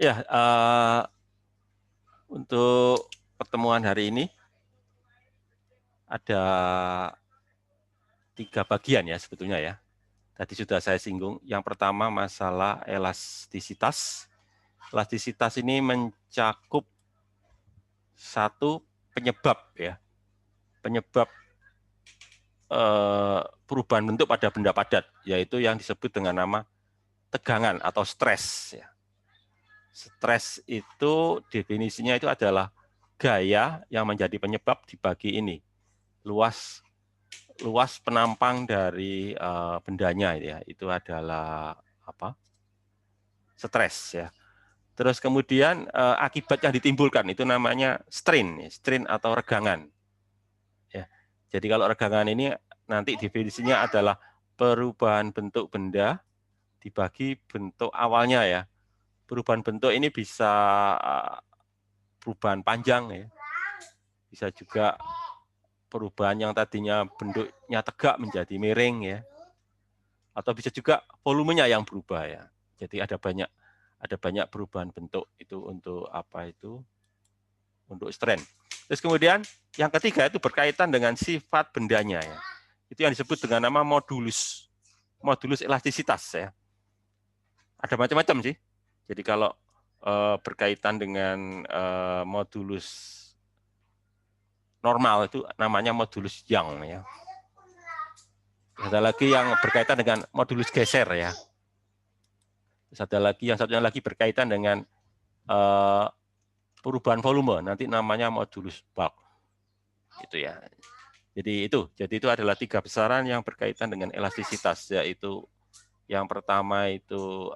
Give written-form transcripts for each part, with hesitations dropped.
Ya, untuk pertemuan hari ini ada 3 bagian ya sebetulnya ya. Tadi sudah saya singgung. Yang pertama masalah elastisitas. Elastisitas ini mencakup satu penyebab ya, penyebab perubahan bentuk pada benda padat, yaitu yang disebut dengan nama tegangan atau stres. Ya. Stres itu definisinya itu adalah gaya yang menjadi penyebab dibagi ini, luas penampang dari bendanya ya, itu adalah apa? Stres ya. Terus kemudian akibat yang ditimbulkan itu namanya strain, strain atau regangan. Ya. Jadi kalau regangan ini nanti definisinya adalah perubahan bentuk benda dibagi bentuk awalnya ya. Perubahan bentuk ini bisa perubahan panjang ya. Bisa juga perubahan yang tadinya bentuknya tegak menjadi miring ya. Atau bisa juga volumenya yang berubah ya. Jadi ada banyak perubahan bentuk itu untuk apa itu? Untuk strain. Terus kemudian yang ketiga itu berkaitan dengan sifat bendanya ya. Itu yang disebut dengan nama modulus. Modulus elastisitas ya. Ada macam-macam sih. Jadi kalau berkaitan dengan modulus normal itu namanya modulus Young ya. Ada lagi yang berkaitan dengan modulus geser ya. Terus ada lagi yang satunya lagi berkaitan dengan perubahan volume, nanti namanya modulus bulk. Itu ya. Jadi itu adalah 3 besaran yang berkaitan dengan elastisitas, yaitu yang pertama itu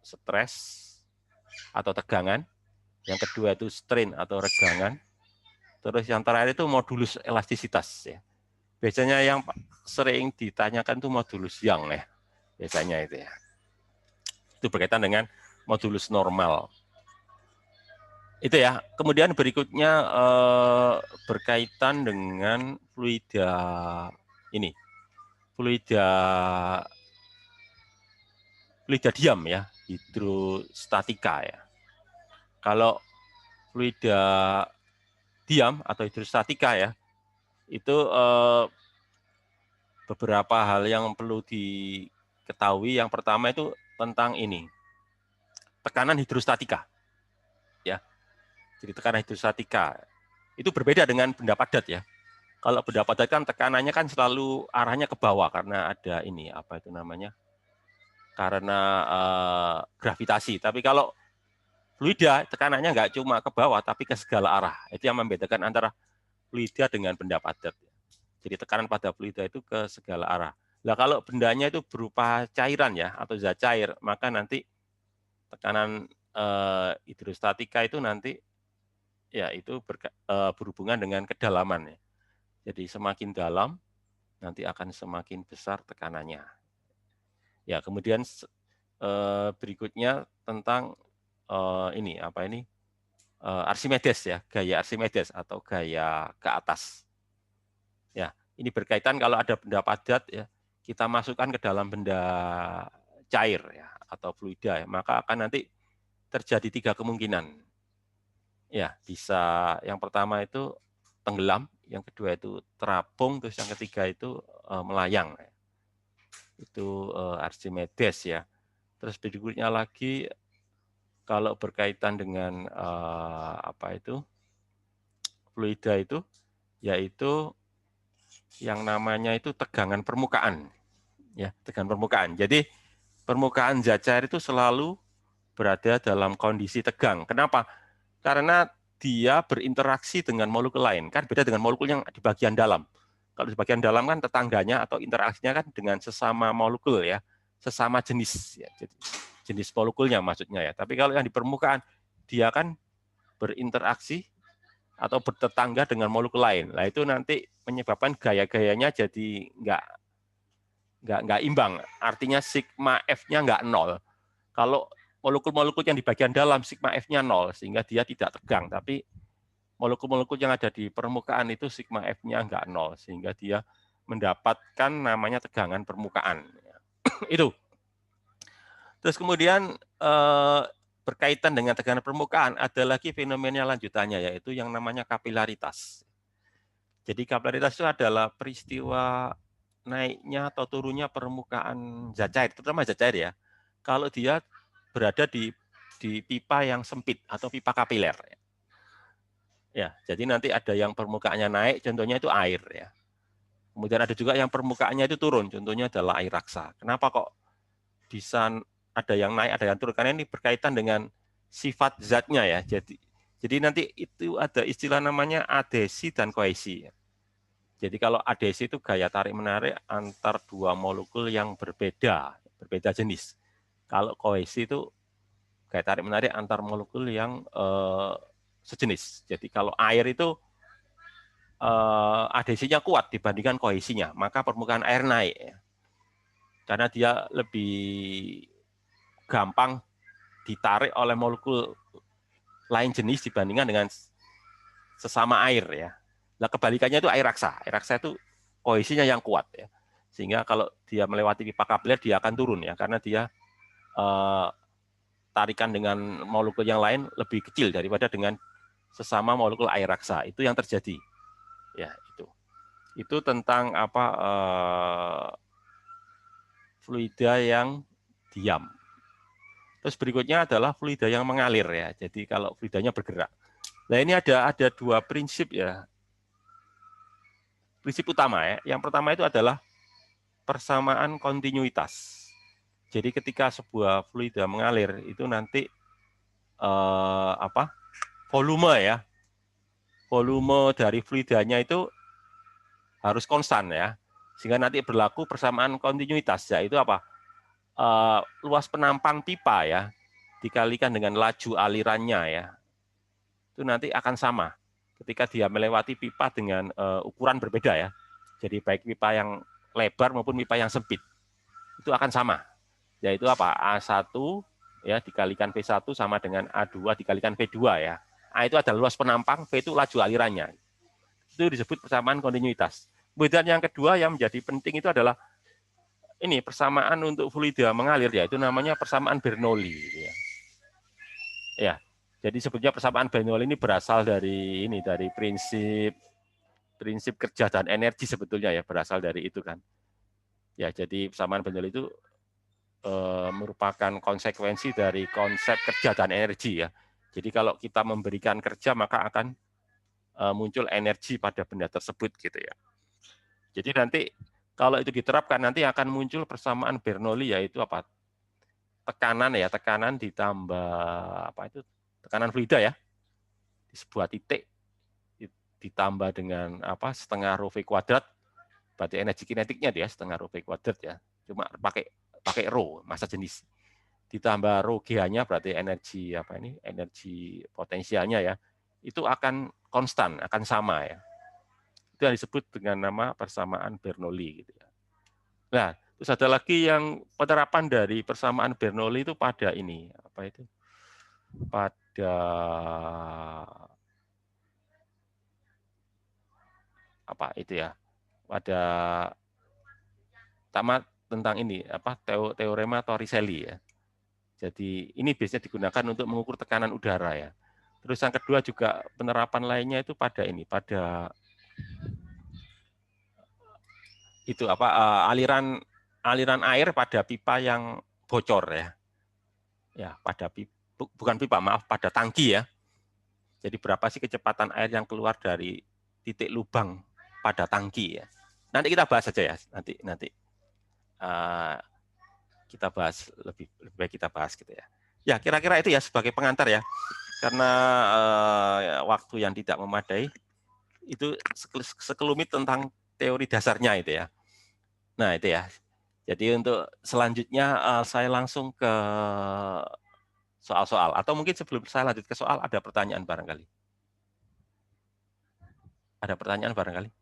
stres atau tegangan, yang kedua itu strain atau regangan, terus yang terakhir itu modulus elastisitas ya. Biasanya yang sering ditanyakan itu modulus Young ya, biasanya itu ya. Itu berkaitan dengan modulus normal. Itu ya. Kemudian berikutnya berkaitan dengan fluida ini, fluida diam ya, hidrostatika ya. Kalau fluida diam atau hidrostatika ya, itu beberapa hal yang perlu diketahui. Yang pertama itu tentang ini, tekanan hidrostatika. Ya. Jadi tekanan hidrostatika itu berbeda dengan benda padat ya. Kalau benda padat kan tekanannya kan selalu arahnya ke bawah karena ada ini apa itu namanya? Karena gravitasi. Tapi kalau fluida tekanannya nggak cuma ke bawah tapi ke segala arah. Itu yang membedakan antara fluida dengan benda padat. Jadi tekanan pada fluida itu ke segala arah. Nah kalau bendanya itu berupa cairan ya atau zat cair, maka nanti tekanan hidrostatika itu nanti ya itu berhubungan dengan kedalaman ya. Jadi semakin dalam nanti akan semakin besar tekanannya. Ya kemudian berikutnya tentang ini apa ini Archimedes ya, gaya Archimedes atau gaya ke atas. Ya, ini berkaitan kalau ada benda padat ya, kita masukkan ke dalam benda cair ya atau fluida ya, maka akan nanti terjadi 3 kemungkinan. Ya, bisa yang pertama itu tenggelam, yang kedua itu terapung, terus yang ketiga itu melayang. Itu Archimedes ya. Terus berikutnya lagi kalau berkaitan dengan apa itu fluida itu, yaitu yang namanya itu tegangan permukaan, ya tegangan permukaan. Jadi permukaan zat cair itu selalu berada dalam kondisi tegang. Kenapa? Karena dia berinteraksi dengan molekul lain, kan beda dengan molekul yang di bagian dalam. Kalau di bagian dalam kan tetangganya atau interaksinya kan dengan sesama molekul ya, sesama jenis ya, jadi jenis molekulnya maksudnya ya. Tapi kalau yang di permukaan dia kan berinteraksi atau bertetangga dengan molekul lain. Nah itu nanti menyebabkan gaya-gayanya jadi nggak imbang. Artinya sigma F-nya nggak nol. Kalau molekul-molekul yang di bagian dalam sigma F-nya nol, sehingga dia tidak tegang. Tapi molekul-molekul yang ada di permukaan itu sigma F-nya nggak nol, sehingga dia mendapatkan namanya tegangan permukaan. Itu. Terus kemudian berkaitan dengan tekanan permukaan, ada lagi fenomena lanjutannya, yaitu yang namanya kapilaritas. Jadi kapilaritas itu adalah peristiwa naiknya atau turunnya permukaan zat cair, terutama zat cair ya. Kalau dia berada di pipa yang sempit atau pipa kapiler. Ya, jadi nanti ada yang permukaannya naik, contohnya itu air ya. Kemudian ada juga yang permukaannya itu turun, contohnya adalah air raksa. Kenapa kok bisa ada yang naik, ada yang turun? Karena ini berkaitan dengan sifat zatnya ya. Jadi nanti itu ada istilah namanya adesi dan kohesi. Jadi kalau adesi itu gaya tarik menarik antar dua molekul yang berbeda jenis. Kalau kohesi itu gaya tarik menarik antar molekul yang sejenis. Jadi kalau air itu adhesinya kuat dibandingkan kohesinya, maka permukaan air naik. Ya. Karena dia lebih gampang ditarik oleh molekul lain jenis dibandingkan dengan sesama air ya. Nah kebalikannya itu air raksa. Air raksa itu kohesinya yang kuat ya. Sehingga kalau dia melewati pipa kapiler dia akan turun ya, karena dia tarikan dengan molekul yang lain lebih kecil daripada dengan sesama molekul air raksa. Itu yang terjadi. Ya, itu tentang apa fluida yang diam. Terus berikutnya adalah fluida yang mengalir ya. Jadi kalau fluidanya bergerak. Nah, ini ada dua prinsip ya. Prinsip utama ya. Yang pertama itu adalah persamaan kontinuitas. Jadi ketika sebuah fluida mengalir itu nanti volume ya. Volume dari fluidanya itu harus konstan ya. Sehingga nanti berlaku persamaan kontinuitas, yaitu apa? Luas penampang pipa ya dikalikan dengan laju alirannya ya. Itu nanti akan sama ketika dia melewati pipa dengan ukuran berbeda ya. Jadi baik pipa yang lebar maupun pipa yang sempit. Itu akan sama. Yaitu apa? A1 ya dikalikan V1 sama dengan A2 dikalikan V2 ya. A itu adalah luas penampang, V itu laju alirannya. Itu disebut persamaan kontinuitas. Kemudian yang kedua yang menjadi penting itu adalah ini persamaan untuk fluida mengalir ya, itu namanya persamaan Bernoulli gitu ya. Ya. Jadi sebetulnya persamaan Bernoulli ini berasal dari prinsip kerja dan energi sebetulnya ya, berasal dari itu kan. Ya, jadi persamaan Bernoulli itu merupakan konsekuensi dari konsep kerja dan energi ya. Jadi kalau kita memberikan kerja maka akan muncul energi pada benda tersebut gitu ya. Jadi nanti kalau itu diterapkan nanti akan muncul persamaan Bernoulli yaitu apa? Tekanan ditambah tekanan fluida ya di sebuah titik ditambah dengan setengah rho V kuadrat, berarti energi kinetiknya dia setengah rho V kuadrat ya, cuma pakai rho massa jenis, ditambah rho G-nya berarti energi energi potensialnya ya, itu akan konstan, akan sama ya. Itu yang disebut dengan nama persamaan Bernoulli gitu ya. Nah, terus ada lagi yang penerapan dari persamaan Bernoulli itu pada ini, pada pada tentang ini teorema Torricelli ya. Jadi ini biasanya digunakan untuk mengukur tekanan udara ya. Terus yang kedua juga penerapan lainnya itu pada aliran air pada pipa yang bocor ya. Ya, bukan pipa, maaf, pada tangki ya. Jadi berapa sih kecepatan air yang keluar dari titik lubang pada tangki ya. Nanti kita bahas saja ya, nanti kita bahas lebih baik kita bahas gitu ya. Ya, kira-kira itu ya sebagai pengantar ya. Karena waktu yang tidak memadai, itu sekelumit tentang teori dasarnya itu ya. Nah, itu ya. Jadi untuk selanjutnya saya langsung ke soal-soal. Atau mungkin sebelum saya lanjut ke soal, ada pertanyaan barangkali. Ada pertanyaan barangkali?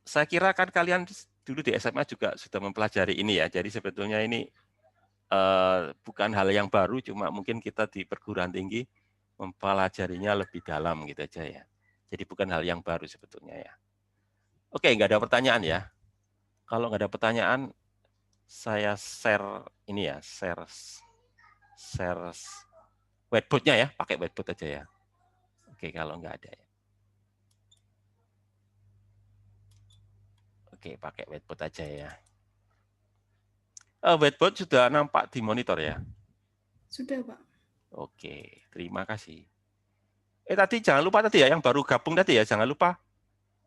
Saya kira kan kalian dulu di SMA juga sudah mempelajari ini ya. Jadi sebetulnya ini bukan hal yang baru, cuma mungkin kita di perguruan tinggi mempelajarinya lebih dalam gitu aja ya. Jadi bukan hal yang baru sebetulnya ya. Oke, nggak ada pertanyaan ya. Kalau nggak ada pertanyaan, saya share ini ya, share share whiteboard-nya ya, pakai whiteboard aja ya. Oke, kalau nggak ada ya. Oke, pakai whiteboard aja ya. Whiteboard sudah nampak di monitor ya? Sudah, Pak. Oke, terima kasih. Tadi jangan lupa tadi ya, yang baru gabung tadi ya, jangan lupa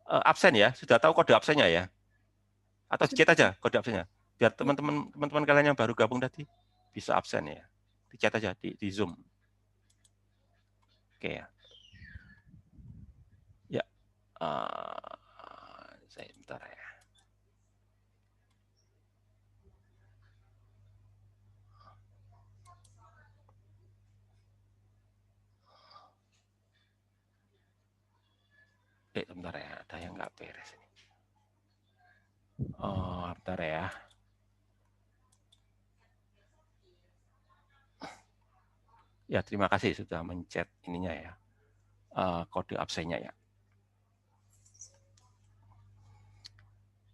absen ya. Sudah tahu kode absennya ya? Atau di chat aja kode absennya. Biar teman-teman kalian yang baru gabung tadi bisa absen ya. Di chat aja, di Zoom. Oke ya. Ya, saya bentar ya. Bentar ya, ada yang nggak beres ini. Oh, bentar ya. Ya, terima kasih sudah mencet ininya ya. Kode absennya ya.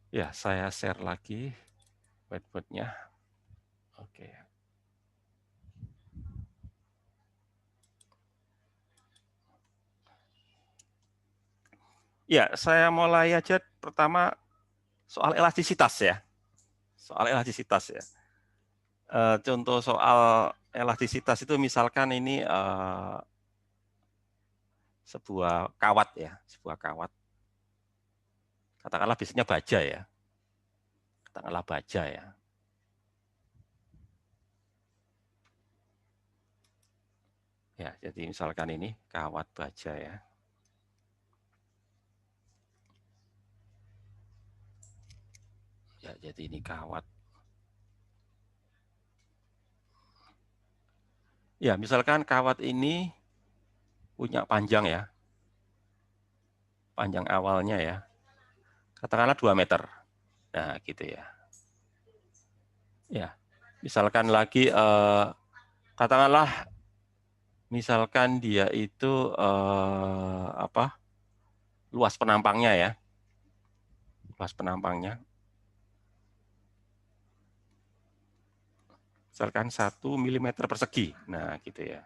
Ya, saya share lagi whiteboard-nya. Oke. Ya, saya mulai aja pertama soal elastisitas ya. Soal elastisitas ya. Contoh soal elastisitas itu misalkan ini sebuah kawat ya, sebuah kawat. Katakanlah biasanya baja ya. Katakanlah baja ya. Ya, jadi misalkan ini kawat baja ya. Ya, jadi ini kawat. Ya, misalkan kawat ini punya panjang ya. Panjang awalnya ya. Katakanlah 2 meter. Nah, gitu ya. Ya, misalkan lagi katakanlah misalkan dia itu luas penampangnya ya. Luas penampangnya. Misalkan 1 mm persegi. Nah, gitu ya.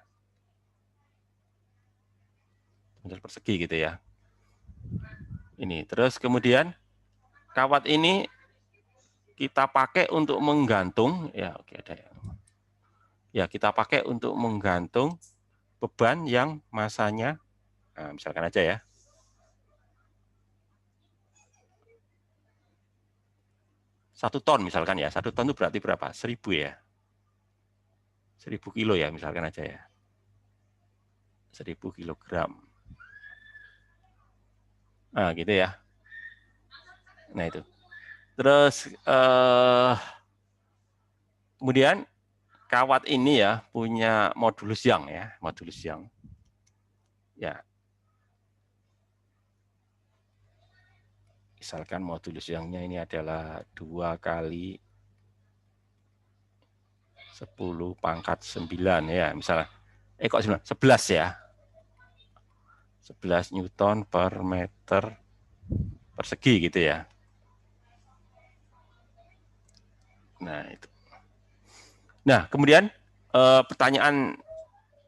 Meter persegi gitu ya. Ini, terus kemudian kawat ini kita pakai untuk menggantung, ya oke ada ya. Ya, kita pakai untuk menggantung beban yang masanya, nah, misalkan aja ya. 1 ton misalkan ya. 1 ton itu berarti berapa? 1000 ya. 1000 kilo ya misalkan aja ya. 1000 kilogram. Nah, gitu ya. Nah, itu. Terus kemudian kawat ini ya punya modulus Young ya, modulus Young. Ya. Misalkan modulus Young-nya ini adalah 2 kali 10 pangkat 9 ya, misalnya. Kok 9? 11 ya. 11 Newton per meter persegi gitu ya. Nah, itu. Nah, kemudian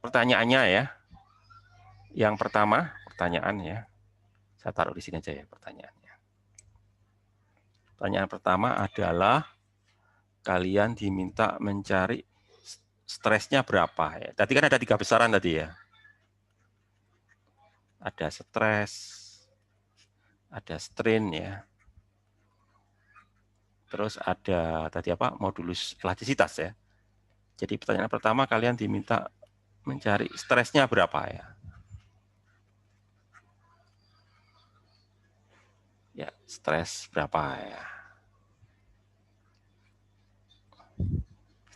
pertanyaannya ya. Yang pertama, pertanyaannya. Saya taruh di sini aja ya pertanyaannya. Pertanyaan pertama adalah kalian diminta mencari stresnya berapa ya. Tadi kan ada 3 besaran tadi ya. Ada stres, ada strain ya. Terus ada tadi apa? Modulus elastisitas ya. Jadi pertanyaan pertama kalian diminta mencari stresnya berapa ya. Ya, stres berapa ya.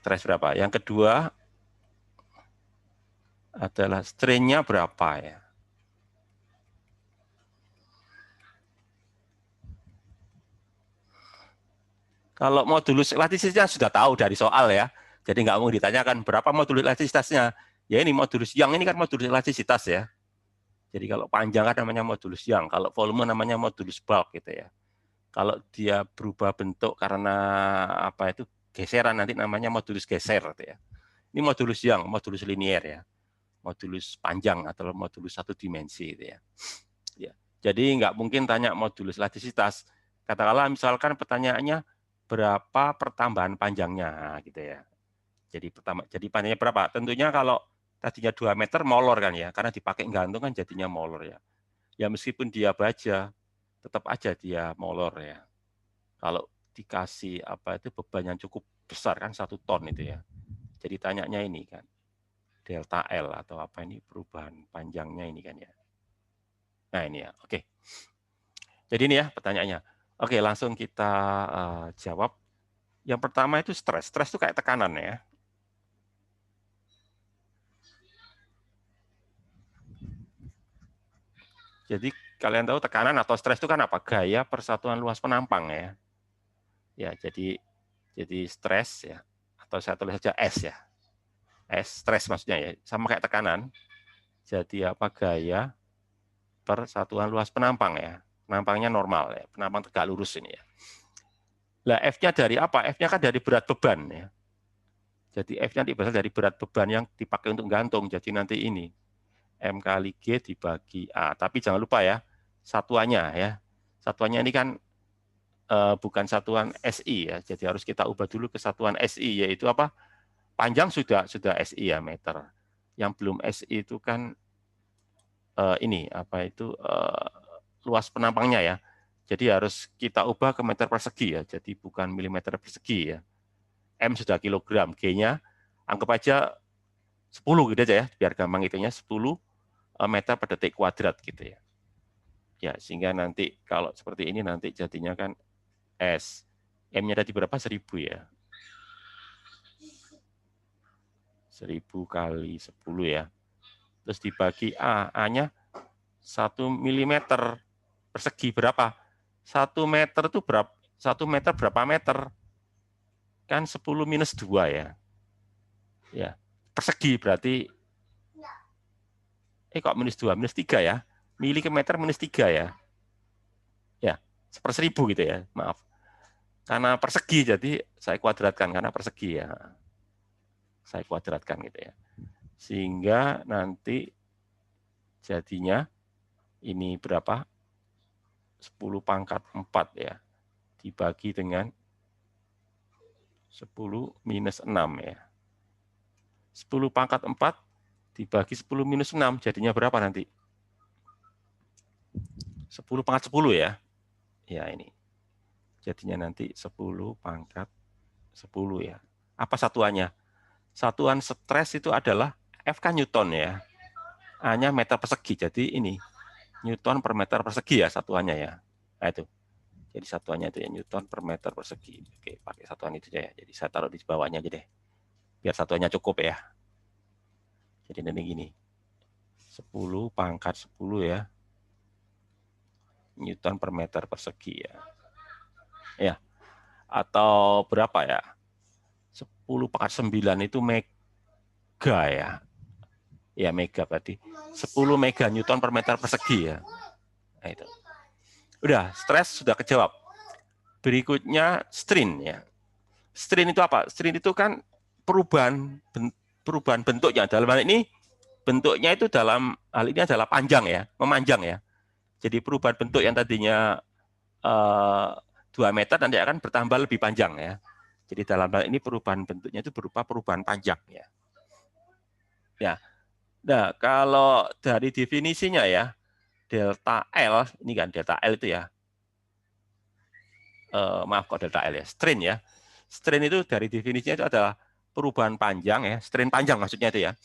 Stres berapa? Yang kedua adalah strain-nya berapa ya. Kalau modulus elastisitasnya sudah tahu dari soal ya. Jadi nggak mau ditanyakan berapa modulus elastisitasnya. Ya ini modulus Young ini kan modulus elastisitas ya. Jadi kalau panjang kan namanya modulus Young, kalau volume namanya modulus bulk gitu ya. Kalau dia berubah bentuk karena apa itu geseran nanti namanya modulus geser gitu ya. Ini modulus Young, modulus linier ya. Modulus panjang atau modulus satu dimensi itu ya. Ya. Jadi nggak mungkin tanya modulus elastisitas. Katakanlah misalkan pertanyaannya berapa pertambahan panjangnya gitu ya. Jadi panjangnya berapa? Tentunya kalau tadinya 2 meter molor kan ya, karena dipakai gantung kan jadinya molor ya. Ya meskipun dia baja, tetap aja dia molor ya. Kalau dikasih apa itu beban yang cukup besar kan 1 ton itu ya. Jadi tanyanya ini kan delta L atau apa ini perubahan panjangnya ini kan ya. Nah ini ya, oke. Jadi ini ya pertanyaannya. Oke, langsung kita jawab. Yang pertama itu stres. Stres itu kayak tekanan ya. Jadi kalian tahu tekanan atau stres itu kan apa? Gaya persatuan luas penampang ya. Ya, jadi stres ya. Atau saya tulis saja S ya. S, stres maksudnya ya. Sama kayak tekanan. Jadi apa? Gaya persatuan luas penampang ya. Penampangnya normal ya. Penampang tegak lurus ini ya. Lah F-nya dari apa? F-nya kan dari berat beban ya. Jadi F-nya berasal dari berat beban yang dipakai untuk gantung. Jadi nanti ini M kali G dibagi A. Tapi jangan lupa ya, satuannya ya. Satuannya ini kan bukan satuan SI ya. Jadi harus kita ubah dulu ke satuan SI, yaitu apa? Panjang sudah SI ya, meter. Yang belum SI itu kan ini apa itu luas penampangnya ya. Jadi harus kita ubah ke meter persegi ya. Jadi bukan milimeter persegi ya. M sudah kilogram, G-nya anggap aja 10 gitu aja ya, biar gampang hitungnya 10 meter per detik kuadrat gitu ya. Ya, sehingga nanti kalau seperti ini nanti jadinya kan S. M-nya tadi berapa? 1000 ya. 1000 kali 10 ya. Terus dibagi A. A-nya 1 milimeter persegi berapa? 1 meter itu berapa? 1 meter berapa meter? Kan 10 minus 2 ya. Ya, persegi berarti kok minus 2, minus 3 ya. Mili ke meter minus 3 ya. Ya, 1/1000 gitu ya. Maaf. Karena persegi jadi saya kuadratkan karena persegi ya. Saya kuadratkan gitu ya. Sehingga nanti jadinya ini berapa? 10 pangkat 4 ya. Dibagi dengan 10 minus 6 ya. 10 pangkat 4 dibagi 10 minus 6 jadinya berapa nanti? 10 pangkat 10 ya. Ya ini. Jadinya nanti 10 pangkat 10 ya. Apa satuannya? Satuan stres itu adalah F kan Newton ya. A-nya meter persegi. Jadi ini Newton per meter persegi ya satuannya ya. Nah itu. Jadi satuannya itu ya Newton per meter persegi. Oke, pakai satuan itu aja ya. Jadi saya taruh di bawahnya aja deh. Biar satuannya cukup ya. Jadi nanti gini. 10 pangkat 10 ya. Newton per meter persegi ya. Ya. Atau berapa ya? 10 pangkat 9 itu mega ya. Ya mega berarti. 10 mega Newton per meter persegi ya. Nah itu. Udah, stres sudah kejawab. Berikutnya strain ya. Strain itu apa? Strain itu kan perubahan bentuknya. Dalam hal ini bentuknya itu dalam hal ini adalah panjang ya, memanjang ya. Jadi perubahan bentuk yang tadinya 2 meter nanti akan bertambah lebih panjang ya. Jadi dalam hal ini perubahan bentuknya itu berupa perubahan panjang ya. Ya. Nah, kalau dari definisinya ya, delta L, ini kan delta L itu ya. Maaf kok delta L ya, strain ya. Strain itu dari definisinya itu adalah perubahan panjang ya, strain panjang maksudnya itu ya.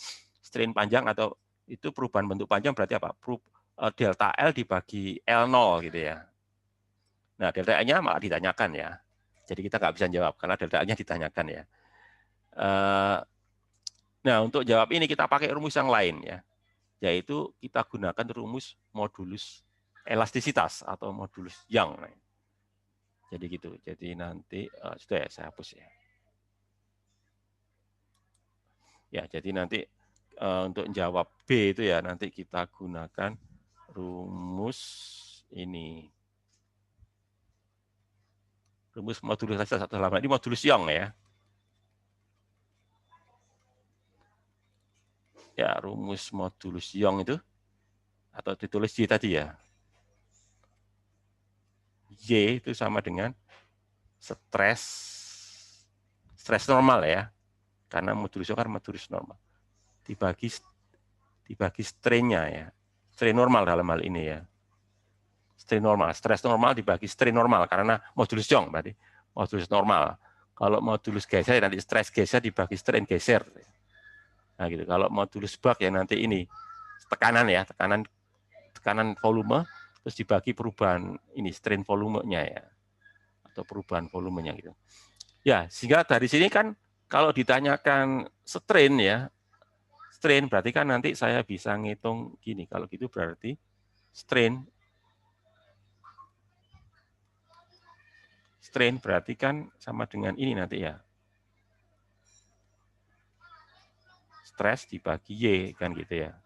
Strain panjang atau itu perubahan bentuk panjang berarti apa? Delta L dibagi L0 gitu ya. Nah, delta L-nya malah ditanyakan ya. Jadi kita nggak bisa jawab karena delta L-nya ditanyakan ya. Nah, untuk jawab ini kita pakai rumus yang lain ya. Yaitu kita gunakan rumus modulus elastisitas atau modulus Young. Jadi gitu. Jadi nanti sudah ya saya hapus ya. Ya, jadi nanti untuk jawab B itu ya nanti kita gunakan rumus ini. Rumus modulus elastisitas atau lama ini modulus Young ya. Ya, rumus modulus Young itu, atau ditulis Y tadi ya. Y itu sama dengan stres normal ya. Karena modulus Young kan modulus normal. Dibagi strain-nya ya. Strain normal dalam hal ini ya. Strain normal, stres normal dibagi strain normal karena modulus Young berarti modulus normal. Kalau modulus geser nanti stres geser dibagi strain geser. Nah gitu. Kalau modulus Buck ya nanti ini tekanan ya, tekanan volume terus dibagi perubahan ini strain volumenya ya, atau perubahan volumenya gitu. Ya, sehingga dari sini kan kalau ditanyakan strain ya, strain berarti kan nanti saya bisa ngitung gini. Kalau gitu berarti strain berarti kan sama dengan ini nanti ya. Stres dibagi Y kan gitu ya.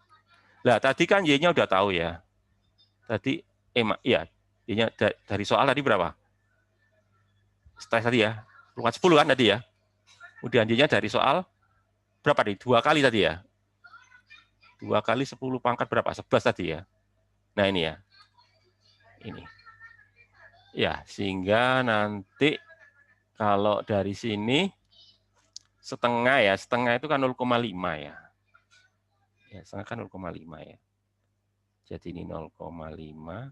Nah, tadi kan Y-nya udah tahu ya. Tadi ya, Y-nya dari soal tadi berapa? Stres tadi ya. 10 kan tadi ya. Kemudian Y-nya dari soal berapa nih? 2 kali tadi ya. 2 kali 10 pangkat berapa? 11 tadi ya. Nah, ini ya. Ini. Ya, sehingga nanti kalau dari sini setengah ya, setengah itu kan 0,5 ya. Ya, setengah kan 0,5 ya. Jadi ini 0,5.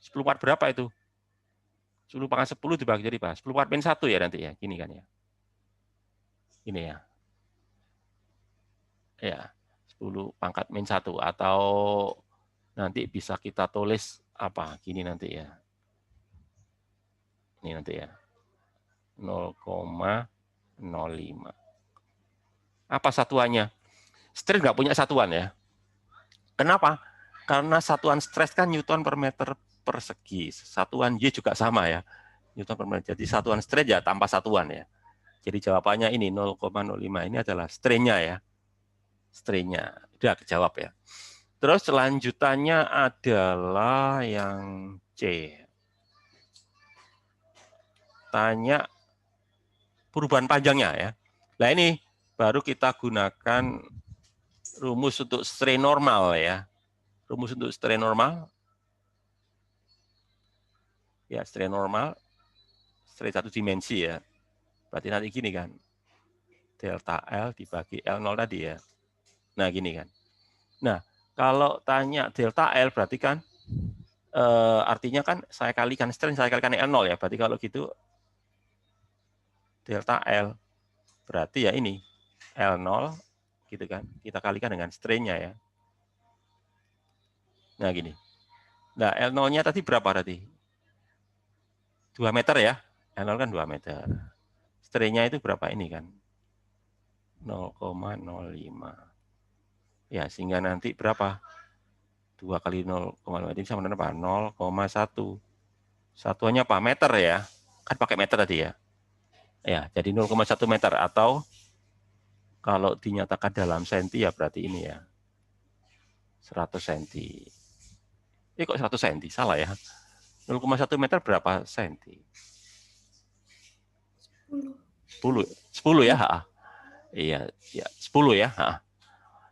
10 part berapa itu? 10 pangkat 10 dibagi jadi apa? 10 part min 1 ya nanti ya. Gini kan ya. Ini ya. Ya, 10 pangkat min 1. Atau nanti bisa kita tulis apa? Gini nanti ya. Ini nanti ya. 0,05. Apa satuannya? Stres nggak punya satuan ya. Kenapa? Karena satuan stres kan Newton per meter persegi. Satuan Y juga sama ya. Newton per meter. Jadi satuan stres ya tanpa satuan ya. Jadi jawabannya ini 0,05 ini adalah strain-nya ya. Strain-nya. Udah kejawab ya. Terus selanjutannya adalah yang C. Tanya perubahan panjangnya ya. Nah ini baru kita gunakan rumus untuk strain normal ya. Rumus untuk strain normal. Ya, strain normal. Strain satu dimensi ya. Berarti nanti gini kan. Delta L dibagi L0 tadi ya. Nah, gini kan. Nah, kalau tanya delta L berarti kan artinya kan saya kalikan strain, saya kalikan L0 ya. Berarti kalau gitu delta L berarti ya ini L0 gitu kan. Kita kalikan dengan strain-nya ya. Nah, gini. Nah, L0-nya tadi berapa tadi? 2 meter ya. L0 kan 2 meter. Strain-nya itu berapa ini kan? 0,05. Ya, sehingga nanti berapa? 2 kali 0,5 ini sama dengan apa? 0,1. Satuannya apa? Meter ya. Kan pakai meter tadi ya. Ya, jadi 0,1 meter atau kalau dinyatakan dalam senti ya berarti ini ya. 100 senti. Kok 100 senti? Salah ya. 0,1 meter berapa senti? 10. 10 ya? Iya, ya, 10 ya.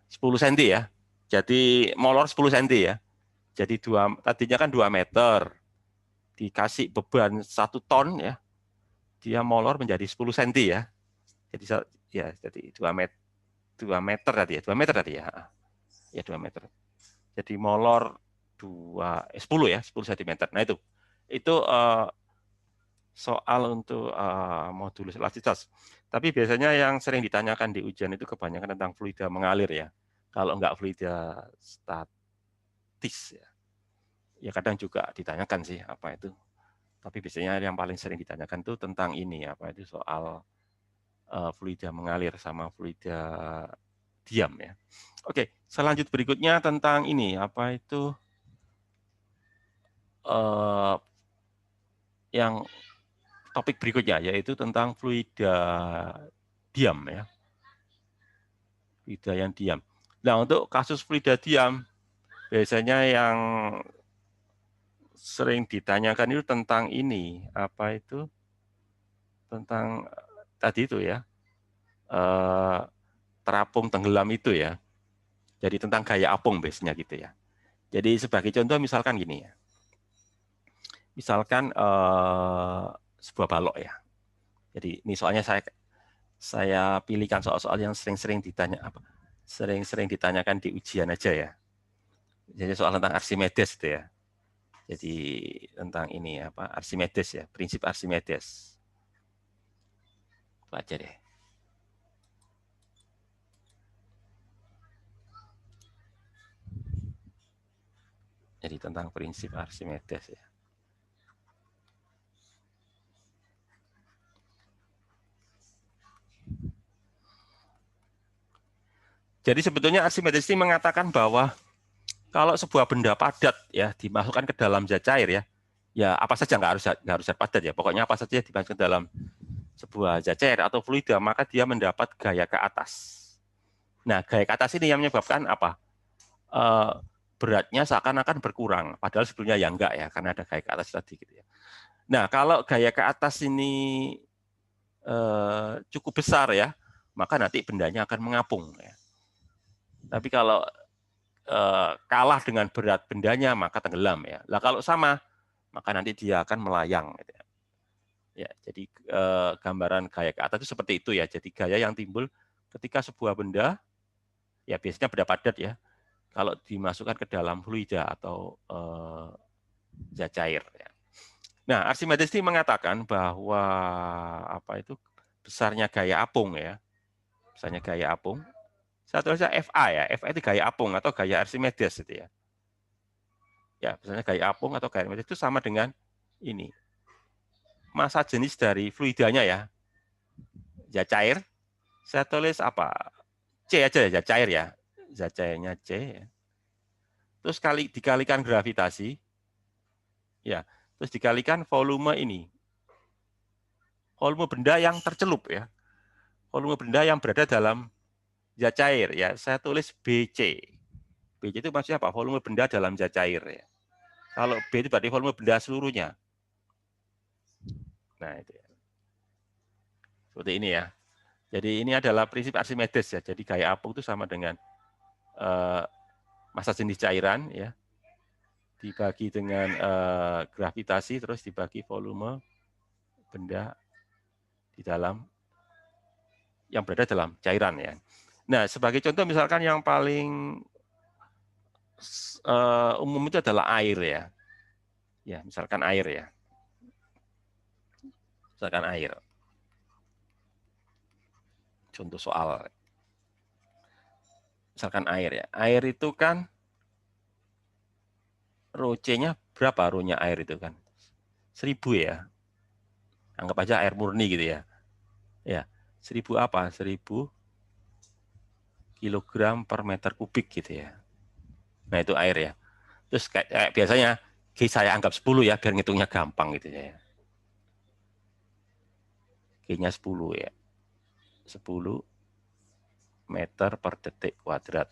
10 senti ya. Jadi molor 10 senti ya. Jadi tadinya kan 2 meter. Dikasih beban 1 ton ya. Dia molor menjadi 10 senti ya. Jadi ya jadi 2 meter tadi ya. 2 meter tadi ya. Ya 2 meter. Jadi molor 10 ya, 10 cm. Nah itu. Itu soal untuk modulus elastisitas. Tapi biasanya yang sering ditanyakan di ujian itu kebanyakan tentang fluida mengalir ya. Kalau enggak fluida statis ya. Ya kadang juga ditanyakan sih apa itu. Tapi biasanya yang paling sering ditanyakan itu tentang ini apa itu soal fluida mengalir sama fluida diam ya. Oke, selanjut berikutnya tentang ini apa itu yang topik berikutnya yaitu tentang fluida diam ya. Fluida yang diam. Nah, untuk kasus fluida diam biasanya yang sering ditanyakan itu tentang ini, apa itu? Tentang tadi itu ya. terapung, tenggelam itu ya. Jadi tentang gaya apung biasanya gitu ya. Jadi sebagai contoh misalkan gini ya. Misalkan sebuah balok ya. Jadi ini soalnya saya pilihkan soal-soal yang sering-sering ditanyakan di ujian aja ya. Jadi soal tentang Archimedes itu ya. Jadi tentang ini apa Archimedes ya, prinsip Archimedes. Baca deh. Jadi tentang prinsip Archimedes ya. Jadi sebetulnya Archimedes ini mengatakan bahwa kalau sebuah benda padat ya dimasukkan ke dalam zat cair ya apa saja nggak harus zat padat ya, pokoknya apa saja dimasukkan ke dalam sebuah zat cair atau fluida maka dia mendapat gaya ke atas. Nah gaya ke atas ini yang menyebabkan apa? Beratnya seakan-akan berkurang, padahal sebetulnya ya enggak ya, karena ada gaya ke atas tadi gitu ya. Nah kalau gaya ke atas ini cukup besar ya, maka nanti bendanya akan mengapung ya. Tapi kalau kalah dengan berat bendanya maka tenggelam ya. Lah kalau sama maka nanti dia akan melayang. Gitu ya. Ya, jadi gambaran gaya ke atas itu seperti itu ya. Jadi gaya yang timbul ketika sebuah benda ya biasanya benda padat ya. Kalau dimasukkan ke dalam fluida atau zat cair. Ya. Nah, Archimedes ini mengatakan bahwa apa itu besarnya gaya apung ya. Besarnya gaya apung. Saya tulisnya FA ya. FA itu gaya apung atau gaya Archimedes itu ya. Ya, misalnya gaya apung atau gaya Archimedes itu sama dengan ini. Massa jenis dari fluidanya ya. Zat cair. Saya tulis apa? C aja ya, zat cair ya. Zat cairnya C ya. Terus dikalikan gravitasi. Ya, terus dikalikan volume ini. Volume benda yang tercelup ya. Volume benda yang berada dalam zat cair ya. Saya tulis BC. BC itu maksudnya apa? Volume benda dalam zat cair ya. Kalau B itu berarti volume benda seluruhnya. Nah, itu ya. Seperti ini ya. Jadi ini adalah prinsip Archimedes ya. Jadi gaya apung itu sama dengan massa jenis cairan ya. Dibagi dengan gravitasi terus dibagi volume benda di dalam yang berada dalam cairan ya. Nah, sebagai contoh misalkan yang paling umum itu adalah air ya. Ya, misalkan air ya. Misalkan air. Contoh soal. Misalkan air ya. Air itu kan ρC-nya berapa ρ-nya air itu kan? 1000 ya. Anggap aja air murni gitu ya. Ya, 1000 apa? 1000 kilogram per meter kubik gitu ya. Nah, itu air ya. Terus kayak biasanya G saya anggap 10 ya, biar ngitungnya gampang gitu ya. G-nya 10 ya. 10 meter per detik kuadrat.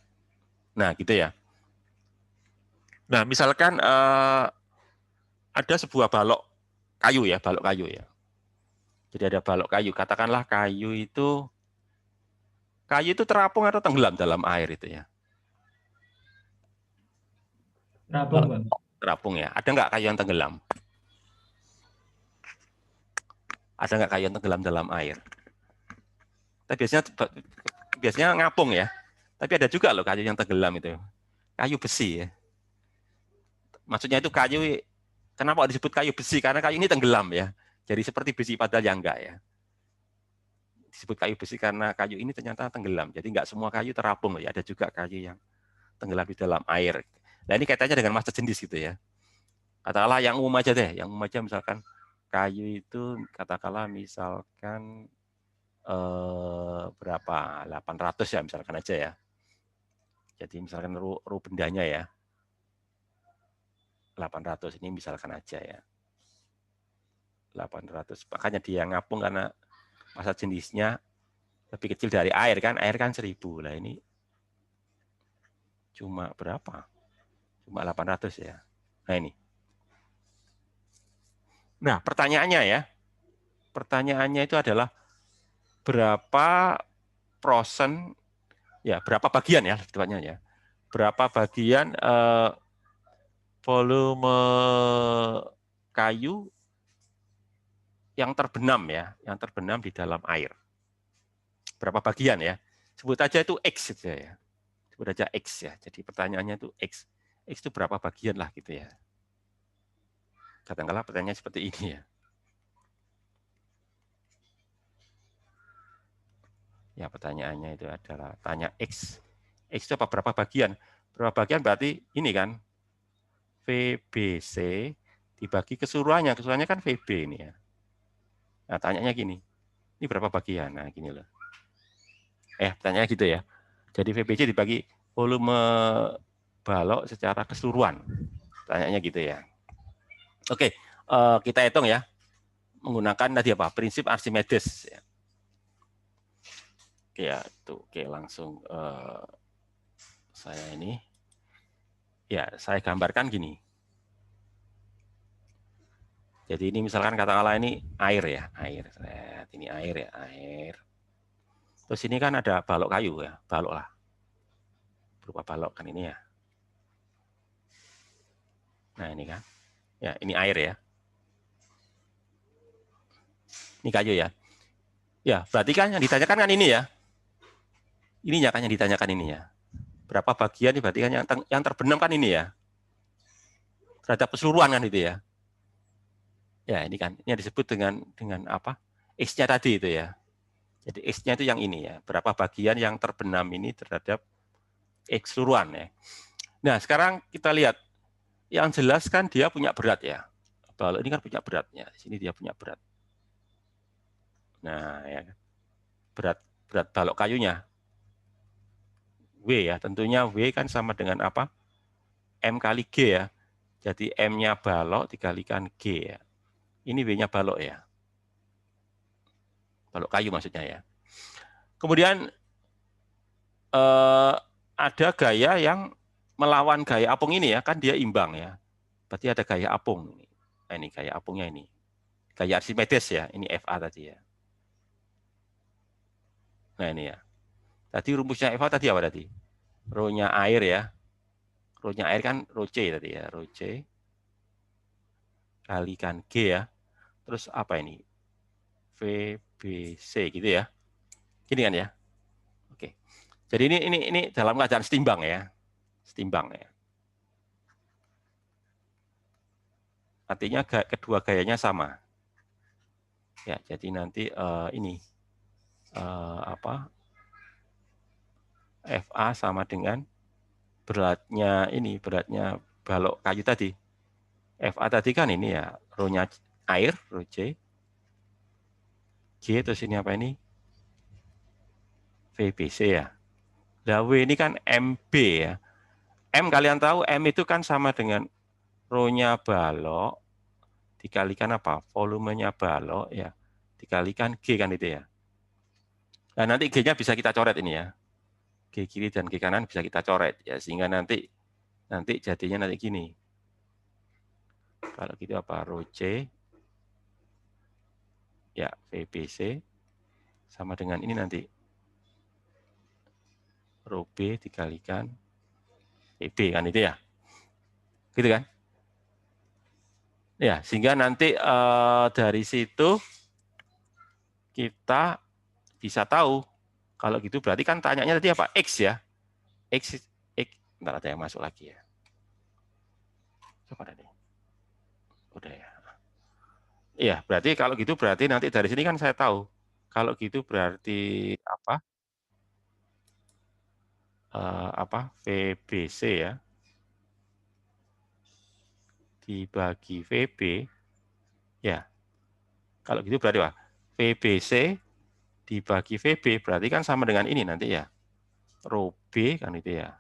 Nah, gitu ya. Nah, misalkan ada sebuah balok kayu ya, balok kayu ya. Jadi ada balok kayu, katakanlah kayu itu terapung atau tenggelam dalam air itu ya. Terapung, Bang. Terapung ya. Ada nggak kayu yang tenggelam? Ada nggak kayu yang tenggelam dalam air? Tapi biasanya ngapung ya. Tapi ada juga loh kayu yang tenggelam itu. Kayu besi ya. Maksudnya itu kayu, kenapa disebut kayu besi? Karena kayu ini tenggelam ya. Jadi seperti besi padahal yang enggak ya. Disebut kayu besi karena kayu ini ternyata tenggelam. Jadi enggak semua kayu terapung loh ya. Ada juga kayu yang tenggelam di dalam air. Nah ini kaitannya dengan massa jenis gitu ya. Katakanlah yang umum aja deh. Yang umum aja misalkan kayu itu katakanlah misalkan berapa? 800 ya misalkan aja ya. Jadi misalkan ru bendanya ya. 800 ini misalkan aja ya. 800. Makanya dia ngapung karena massa jenisnya lebih kecil dari air kan 1000. Lah ini cuma berapa? Cuma 800 ya. Nah ini. Nah pertanyaannya ya. Pertanyaannya itu adalah berapa persen Ya, berapa bagian ya tepatnya ya. Berapa bagian volume kayu yang terbenam ya, yang terbenam di dalam air. Berapa bagian ya? Sebut aja itu X saja ya. Sebut aja X ya. Jadi pertanyaannya itu X. X itu berapa bagian lah gitu ya. Katakanlah pertanyaannya seperti ini ya. Ya pertanyaannya itu adalah tanya X. X itu apa? Berapa bagian? Berapa bagian berarti ini kan VBC dibagi keseluruhannya. Keseluruhannya kan VB ini ya. Nah, tanyanya gini. Ini berapa bagian? Nah, gini loh. Pertanyaannya gitu ya. Jadi VBC dibagi volume balok secara keseluruhan. Tanyanya gitu ya. Oke, kita hitung ya. Menggunakan tadi apa? Prinsip Archimedes. Ya. Oke ya, tuh. Oke, langsung saya ini. Ya, saya gambarkan gini. Jadi ini misalkan katakanlah ini air ya, air. Ini air ya, air. Terus ini kan ada balok kayu ya, balok lah. Berupa balok kan ini ya. Nah ini kan, ya ini air ya. Ini kayu ya. Ya, berarti kan yang ditanyakan kan ini ya. Ininya kan yang ditanyakan ini ya. Berapa bagian ini berarti kan yang terbenam kan ini ya. Terhadap keseluruhan kan itu ya. Ya ini kan, ini yang disebut dengan apa? X-nya tadi itu ya. Jadi X-nya itu yang ini ya. Berapa bagian yang terbenam ini terhadap X keseluruhan ya. Nah sekarang kita lihat. Yang jelas kan dia punya berat ya. Balok ini kan punya beratnya. Di sini dia punya berat. Nah ya. Berat balok kayunya. W ya. Tentunya W kan sama dengan apa? M kali G ya. Jadi M-nya balok dikalikan G ya. Ini W-nya balok ya. Balok kayu maksudnya ya. Kemudian ada gaya yang melawan gaya apung ini ya. Kan dia imbang ya. Berarti ada gaya apung. Nah, ini gaya apungnya ini. Gaya Archimedes ya. Ini FA tadi ya. Nah ini ya. Tadi rumusnya FA tadi apa tadi? Rho-nya air ya. Rho-nya air kan Rho C tadi ya. Rho C kalikan G ya. Terus apa ini? VBC gitu ya. Gini kan ya. Oke. Jadi ini dalam keadaan setimbang ya. Setimbang ya. Artinya kedua gayanya sama. Ya, jadi nanti ini apa? FA sama dengan beratnya balok kayu tadi. FA tadi kan ini ya, rho-nya air, Rho C. G terus ini apa ini? VBC ya. Nah, W ini kan MB ya. M kalian tahu M itu kan sama dengan rho-nya balok dikalikan apa? Volumenya balok ya. Dikalikan G kan itu ya. Nah, nanti G-nya bisa kita coret ini ya. G kiri dan G kanan bisa kita coret ya, sehingga nanti jadinya nanti gini. Kalau gitu apa? Rho C ya, VBC sama dengan ini nanti Rho B dikalikan VB kan itu ya. Gitu kan? Ya, sehingga nanti dari situ kita bisa tahu. Kalau gitu berarti kan tanyanya tadi apa? X ya. X, bentar ada yang masuk lagi ya. Coba deh. Udah ya. Iya, berarti kalau gitu berarti nanti dari sini kan saya tahu. Kalau gitu berarti apa? VBC ya. Dibagi VB. Ya. Kalau gitu berarti apa? VBC dibagi VB berarti kan sama dengan ini nanti ya. Rho B kan itu ya.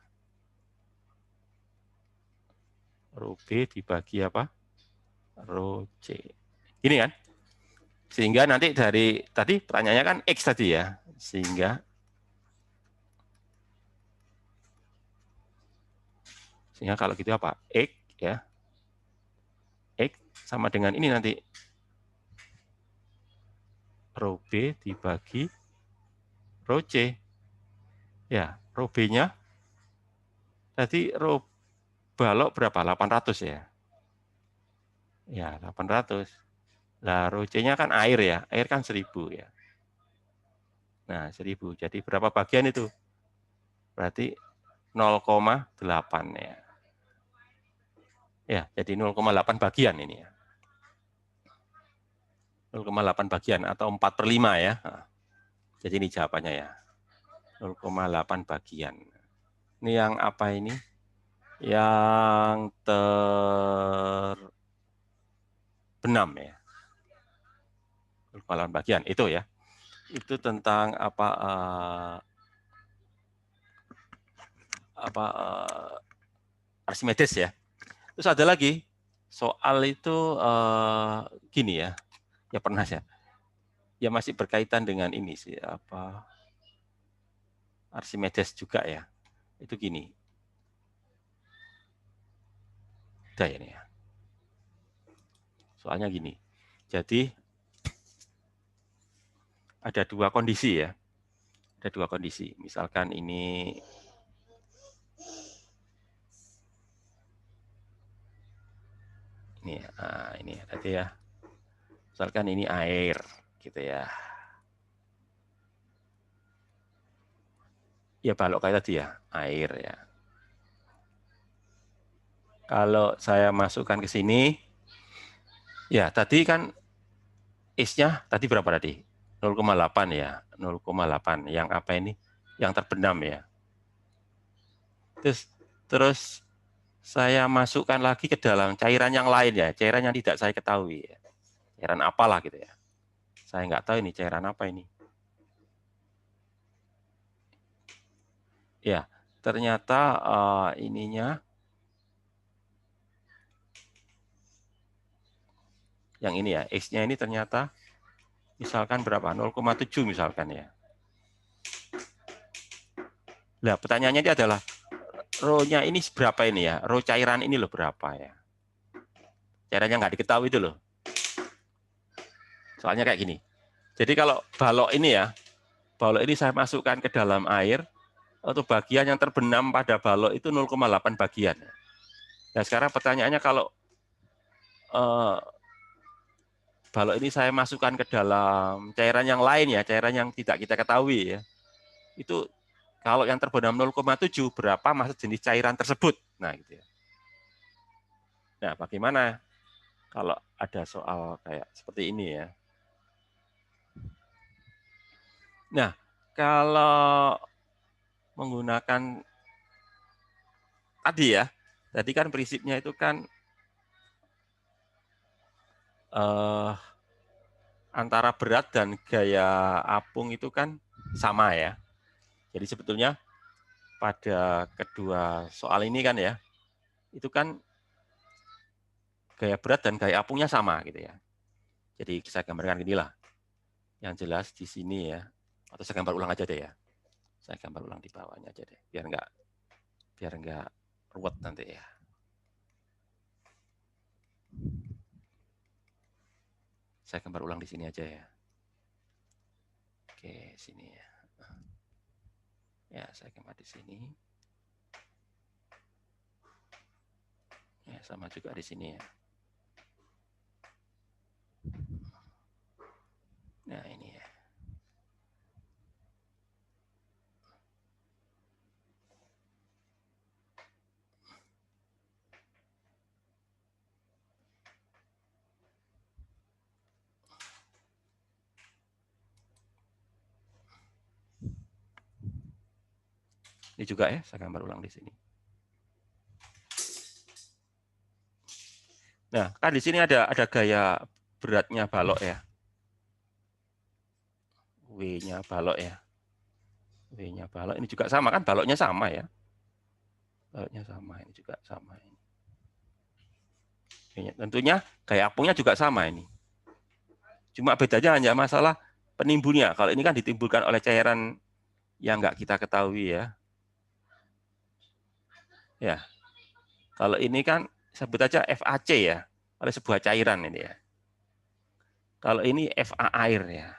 Rho B dibagi apa? Rho C. Ini kan? Sehingga nanti dari tadi pertanyaannya kan X tadi ya. Sehingga kalau gitu apa? X ya. X sama dengan ini nanti. Rho B dibagi Rho C. Ya, rho B-nya tadi rho balok berapa? 800 ya. Ya, 800. Lah rho C-nya kan air ya. Air kan 1000 ya. Nah, 1000. Jadi berapa bagian itu? Berarti 0,8 ya. Ya, jadi 0,8 bagian ini ya. 0,8 bagian atau 4/5 ya. Nah, jadi ini jawabannya ya. 0,8 bagian. Ini yang apa ini? Yang terbenam ya. 0,8 bagian itu ya. Itu tentang Archimedes ya. Terus ada lagi soal itu gini ya. Ya pernah ya. Ya masih berkaitan dengan ini sih Archimedes juga ya. Itu gini. Udah ya ini ya. Soalnya gini. Jadi ada dua kondisi ya. Ada dua kondisi. Misalkan ini ini tadi ya. Misalkan ini air gitu ya. Ya balok kayak tadi ya, air ya. Kalau saya masukkan ke sini, ya tadi kan is-nya tadi berapa tadi? 0,8 ya, 0,8. Yang apa ini? Yang terbenam ya. Terus saya masukkan lagi ke dalam cairan yang lain ya, cairan yang tidak saya ketahui ya. Cairan apalah gitu ya. Saya nggak tahu ini cairan apa ini. Ya, ternyata ininya yang ini ya, X-nya ini ternyata misalkan berapa? 0,7 misalkan ya. Nah, pertanyaannya ini adalah rho-nya ini berapa ini ya? Rho cairan ini loh berapa ya? Cairannya nggak diketahui itu loh. Soalnya kayak gini. Jadi kalau balok ini ya, balok ini saya masukkan ke dalam air, atau bagian yang terbenam pada balok itu 0,8 bagian. Nah sekarang pertanyaannya kalau balok ini saya masukkan ke dalam cairan yang lain ya, cairan yang tidak kita ketahui ya, itu kalau yang terbenam 0,7 berapa massa jenis cairan tersebut? Nah gitu ya. Nah bagaimana kalau ada soal kayak seperti ini ya? Nah kalau menggunakan tadi ya, tadi kan prinsipnya itu kan antara berat dan gaya apung itu kan sama ya. Jadi sebetulnya pada kedua soal ini kan ya, itu kan gaya berat dan gaya apungnya sama gitu ya. Jadi saya gambarkan inilah. Yang jelas di sini ya, atau saya gambar ulang aja deh ya. Saya gambar ulang di bawahnya aja deh, biar nggak ruwet nanti ya. Saya gambar ulang di sini aja ya. Oke, sini ya. Ya, saya gambar di sini. Ya, sama juga di sini ya. Nah, ini ya. Ini juga ya, saya gambar ulang di sini. Nah, kan di sini ada gaya beratnya balok ya. W-nya balok ya. W-nya balok ini juga sama kan, baloknya sama ya. Baloknya sama, ini juga sama ini. Tentunya gaya apungnya juga sama ini. Cuma bedanya hanya masalah penimbunnya. Kalau ini kan ditimbulkan oleh cairan yang nggak kita ketahui ya. Ya. Kalau ini kan sebut aja FAC ya, oleh sebuah cairan ini ya. Kalau ini FA air ya.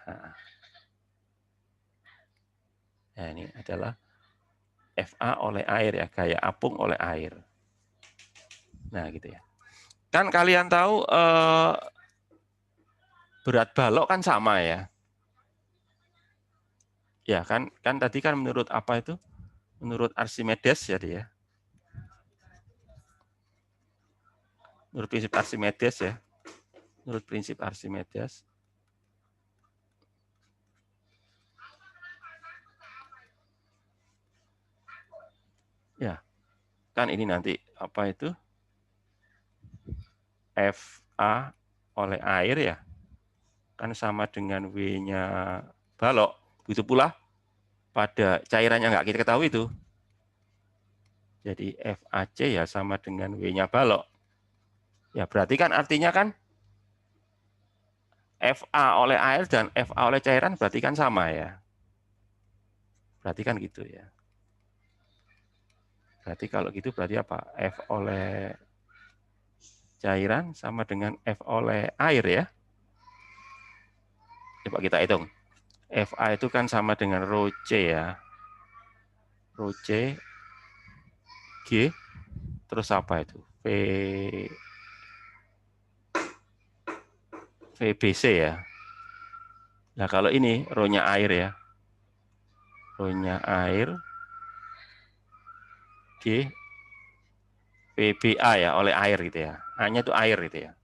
Nah, ini adalah FA oleh air ya, gaya apung oleh air. Nah, gitu ya. Kan kalian tahu berat balok kan sama ya. Ya, kan tadi kan menurut apa itu? Menurut Archimedes ya dia. Menurut prinsip Archimedes ya. Menurut prinsip Archimedes. Ya, kan ini nanti apa itu? FA oleh air ya. Kan sama dengan W-nya balok. Begitu pula pada cairannya nggak kita ketahui itu. Jadi FAC ya sama dengan W-nya balok. Ya berarti kan artinya kan FA oleh air dan FA oleh cairan berarti kan sama ya. Berarti kan gitu ya. Berarti kalau gitu berarti apa? F oleh cairan sama dengan F oleh air ya. Coba kita hitung. FA itu kan sama dengan rho C ya. Rho C G terus apa itu? VBC ya. Nah, kalau ini rho-nya air ya. Rho-nya air G PBA ya, oleh air gitu ya. A-nya itu air gitu ya.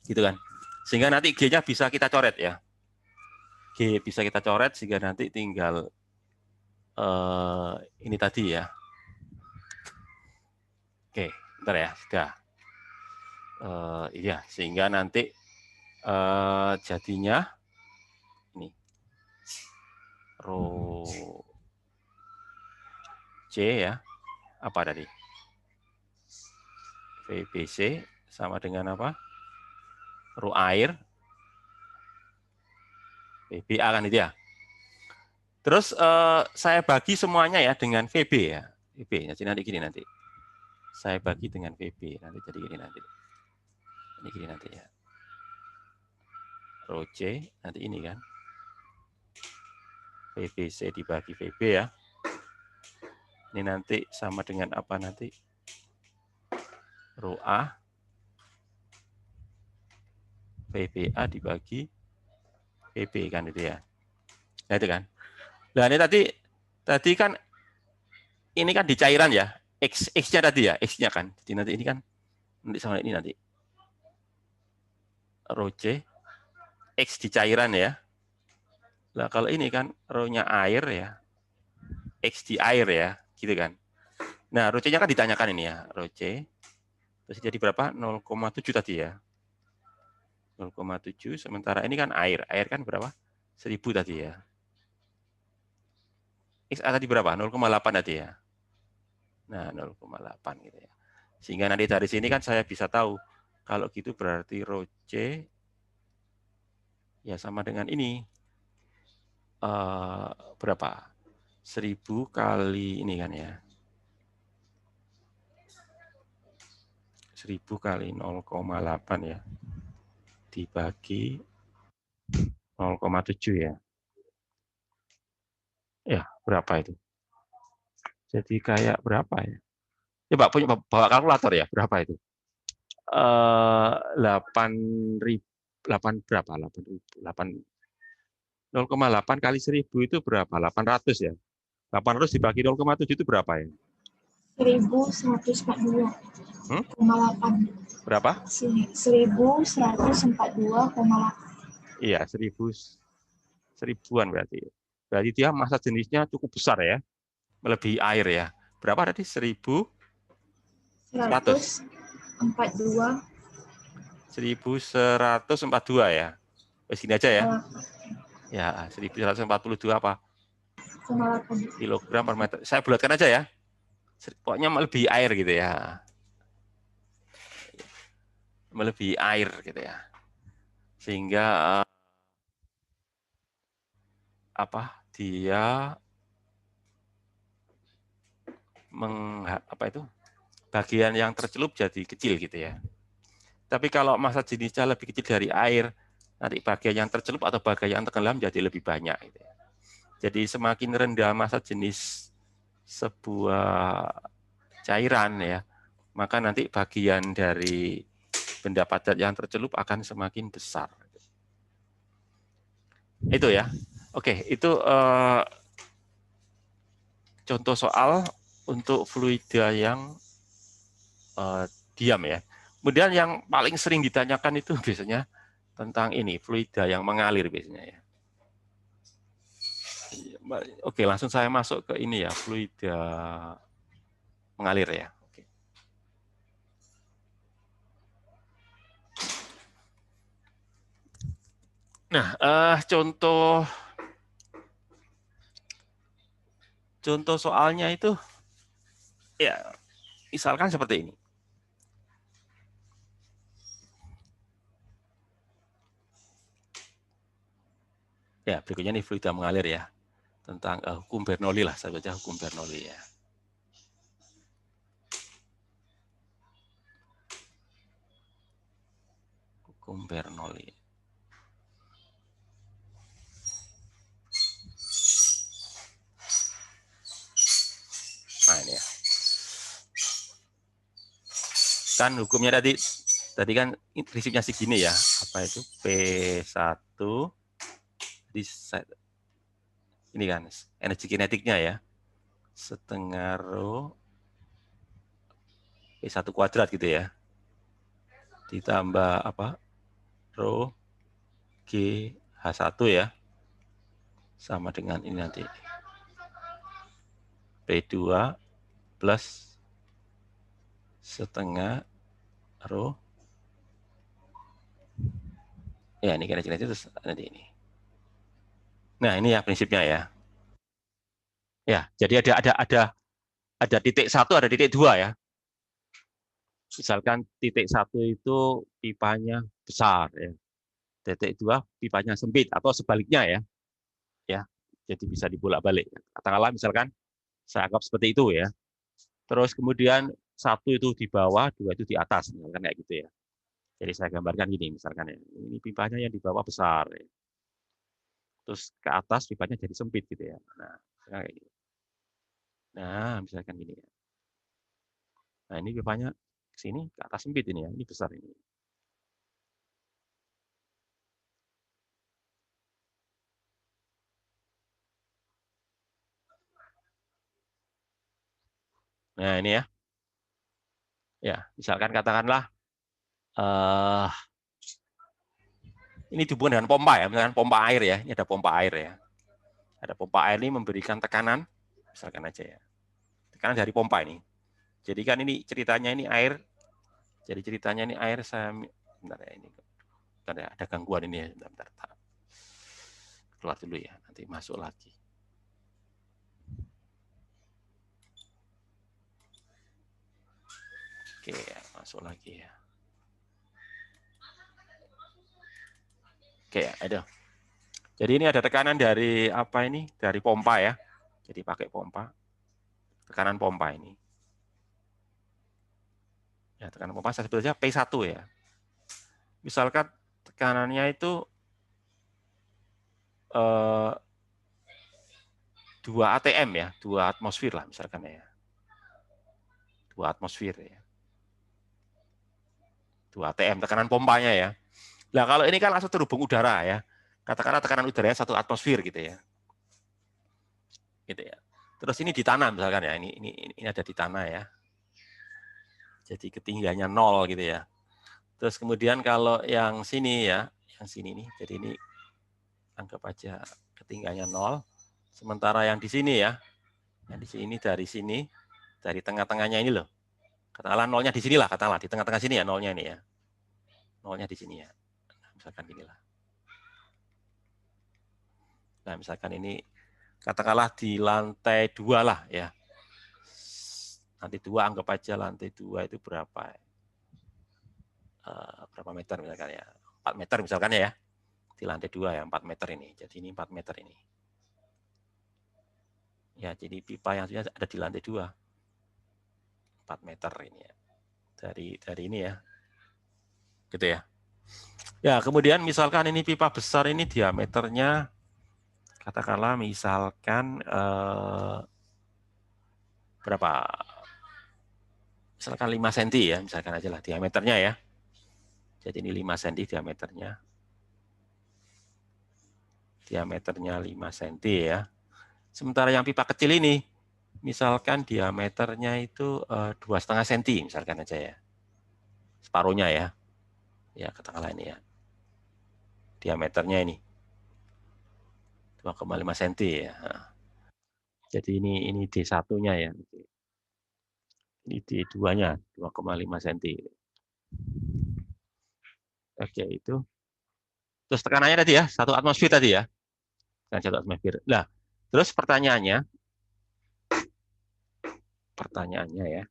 Gitu kan. Sehingga nanti G-nya bisa kita coret ya. G bisa kita coret sehingga nanti tinggal ini tadi ya. Oke, bentar ya, sudah. Iya, sehingga nanti jadinya ini rho C ya. Apa tadi? VBC sama dengan apa? Rho air VBA kan itu ya. Terus saya bagi semuanya ya dengan VB ya. VB, jadi nanti gini nanti. Saya bagi dengan VB, nanti jadi gini nanti. Ini gini nanti ya. Rho C, nanti ini kan. VBC dibagi VB ya. Ini nanti sama dengan apa nanti? Rho A, VBA dibagi VB kan itu ya. Nah itu kan. Nah ini tadi kan ini kan di cairan ya. X-nya tadi ya, X-nya kan. Jadi nanti ini kan nanti sama ini nanti. Rho C X di cairan ya. Nah, kalau ini kan rho-nya air ya. X di air ya, gitu kan. Nah, rho C-nya kan ditanyakan ini ya, rho C. Terus jadi berapa? 0,7 tadi ya. 0,7 sementara ini kan air. Air kan berapa? 1000 tadi ya. X tadi berapa? 0,8 tadi ya. Nah, 0,8 gitu ya. Sehingga nanti dari sini kan saya bisa tahu kalau gitu berarti rho C ya sama dengan ini. Berapa? 1000 kali ini kan ya. 1000 kali 0,8 ya. Dibagi 0,7 ya. Ya, berapa itu? Jadi kayak berapa ya? Coba punya bawa kalkulator ya, berapa itu? 8.000 8 berapa? 0,8 kali 1000 itu berapa? 800 ya. 800 dibagi 0,7 itu berapa ya? 1142,8. Berapa? 1142,8. Iya, 1000-an berarti. Berarti dia massa jenisnya cukup besar ya. Melebihi air ya. Berapa tadi? 1142. 1142 ya. Sini aja ya. Ya, 1142 apa? Kilogram per meter. Saya bulatkan aja ya. Pokoknya melebihi air gitu ya. Melebihi air gitu ya. Sehingga dia bagian yang tercelup jadi kecil gitu ya. Tapi kalau massa jenisnya lebih kecil dari air, nanti bagian yang tercelup atau bagian yang tenggelam jadi lebih banyak gitu ya. Jadi semakin rendah massa jenis sebuah cairan ya, maka nanti bagian dari benda padat yang tercelup akan semakin besar. Itu ya. Oke, itu contoh soal untuk fluida yang diam ya. Kemudian yang paling sering ditanyakan itu biasanya tentang ini, fluida yang mengalir biasanya ya. Oke, langsung saya masuk ke ini ya, fluida mengalir ya. Oke. Nah, contoh soalnya itu ya misalkan seperti ini. Ya, berikutnya nih fluida mengalir ya. Tentang hukum Bernoulli lah, saya baca hukum Bernoulli ya. Hukum Bernoulli. Nah, ini ya. Kan hukumnya tadi kan prinsipnya segini ya. Apa itu? P1 di ini kan energi kinetiknya ya. Setengah rho P1 kuadrat gitu ya. Ditambah apa? Rho G H1 ya. Sama dengan ini nanti. P2 plus setengah rho. Ya, ini energi kinetik terus nanti ini. Nah, ini ya prinsipnya ya. Ya, jadi ada titik 1, ada titik 2 ya. Misalkan titik 1 itu pipanya besar ya. Titik 2 pipanya sempit atau sebaliknya ya. Ya. Jadi bisa dibolak-balik. Katakanlah misalkan saya anggap seperti itu ya. Terus kemudian 1 itu di bawah, 2 itu di atas, misalkan kayak gitu ya. Jadi saya gambarkan gini misalkan ya. Ini pipanya yang di bawah besar ya. Terus ke atas pipanya jadi sempit gitu ya. Nah, kayak gitu. Nah, misalkan gini ya. Nah, ini pipanya ke sini ke atas sempit ini ya. Ini besar ini. Nah, ini ya. Ya, misalkan katakanlah ini dihubungkan dengan pompa ya, misalkan pompa air ya. Ini ada pompa air ya. Ada pompa air ini memberikan tekanan, misalkan aja ya. Tekanan dari pompa ini. Jadi kan ini ceritanya ini air. Jadi ceritanya ini air saya bentar ya ini. Bentar ya, ada gangguan ini ya. Bentar. Keluar dulu ya, nanti masuk lagi. Oke, masuk lagi ya. Oke, ada. Jadi ini ada tekanan dari apa ini? Dari pompa ya. Jadi pakai pompa. Tekanan pompa ini. Ya, tekanan pompa saya sebut saja P1 ya. Misalkan tekanannya itu 2 atm ya, 2 atmosfer lah misalkan ya. 2 atmosfer ya. 2 atm tekanan pompanya ya. Nah, kalau ini kan langsung terhubung udara ya. Katakanlah tekanan udaranya 1 atmosfer gitu ya. Gitu ya. Terus ini di tanah misalkan ya. Ini ada di tanah ya. Jadi ketinggiannya 0 gitu ya. Terus kemudian kalau yang sini ya, yang sini nih. Jadi ini anggap aja ketinggiannya 0. Sementara yang di sini ya. Yang di sini dari tengah-tengahnya ini loh. Katakanlah nolnya di sini lah, katakanlah di tengah-tengah sini ya nolnya ini ya. Nolnya di sini ya. Misalkan inilah. Nah, misalkan ini katakanlah di lantai 2 lah ya. Lantai 2 anggap aja lantai 2 itu berapa? Berapa meter misalkan ya? 4 meter misalkan ya. Di lantai 2 ya, 4 meter ini. Jadi ini 4 meter ini. Ya, jadi pipa yang ada di lantai 2. 4 meter ini ya. Dari ini ya. Gitu ya. Ya, kemudian misalkan ini pipa besar ini diameternya katakanlah misalkan berapa? Misalkan 5 cm ya, misalkan aja lah diameternya ya. Jadi ini 5 cm diameternya. Diameternya 5 cm ya. Sementara yang pipa kecil ini, misalkan diameternya itu 2,5 cm, misalkan aja ya. Separuhnya ya. Ya, katakanlah ini ya. Diameternya ini 2,5 cm ya. Jadi ini D1-nya ya. Ini D2-nya 2,5 cm. Oke, itu. Terus tekanannya tadi ya, 1 atmosfer tadi ya. Kan 1 atmosfer. Nah, terus pertanyaannya ya.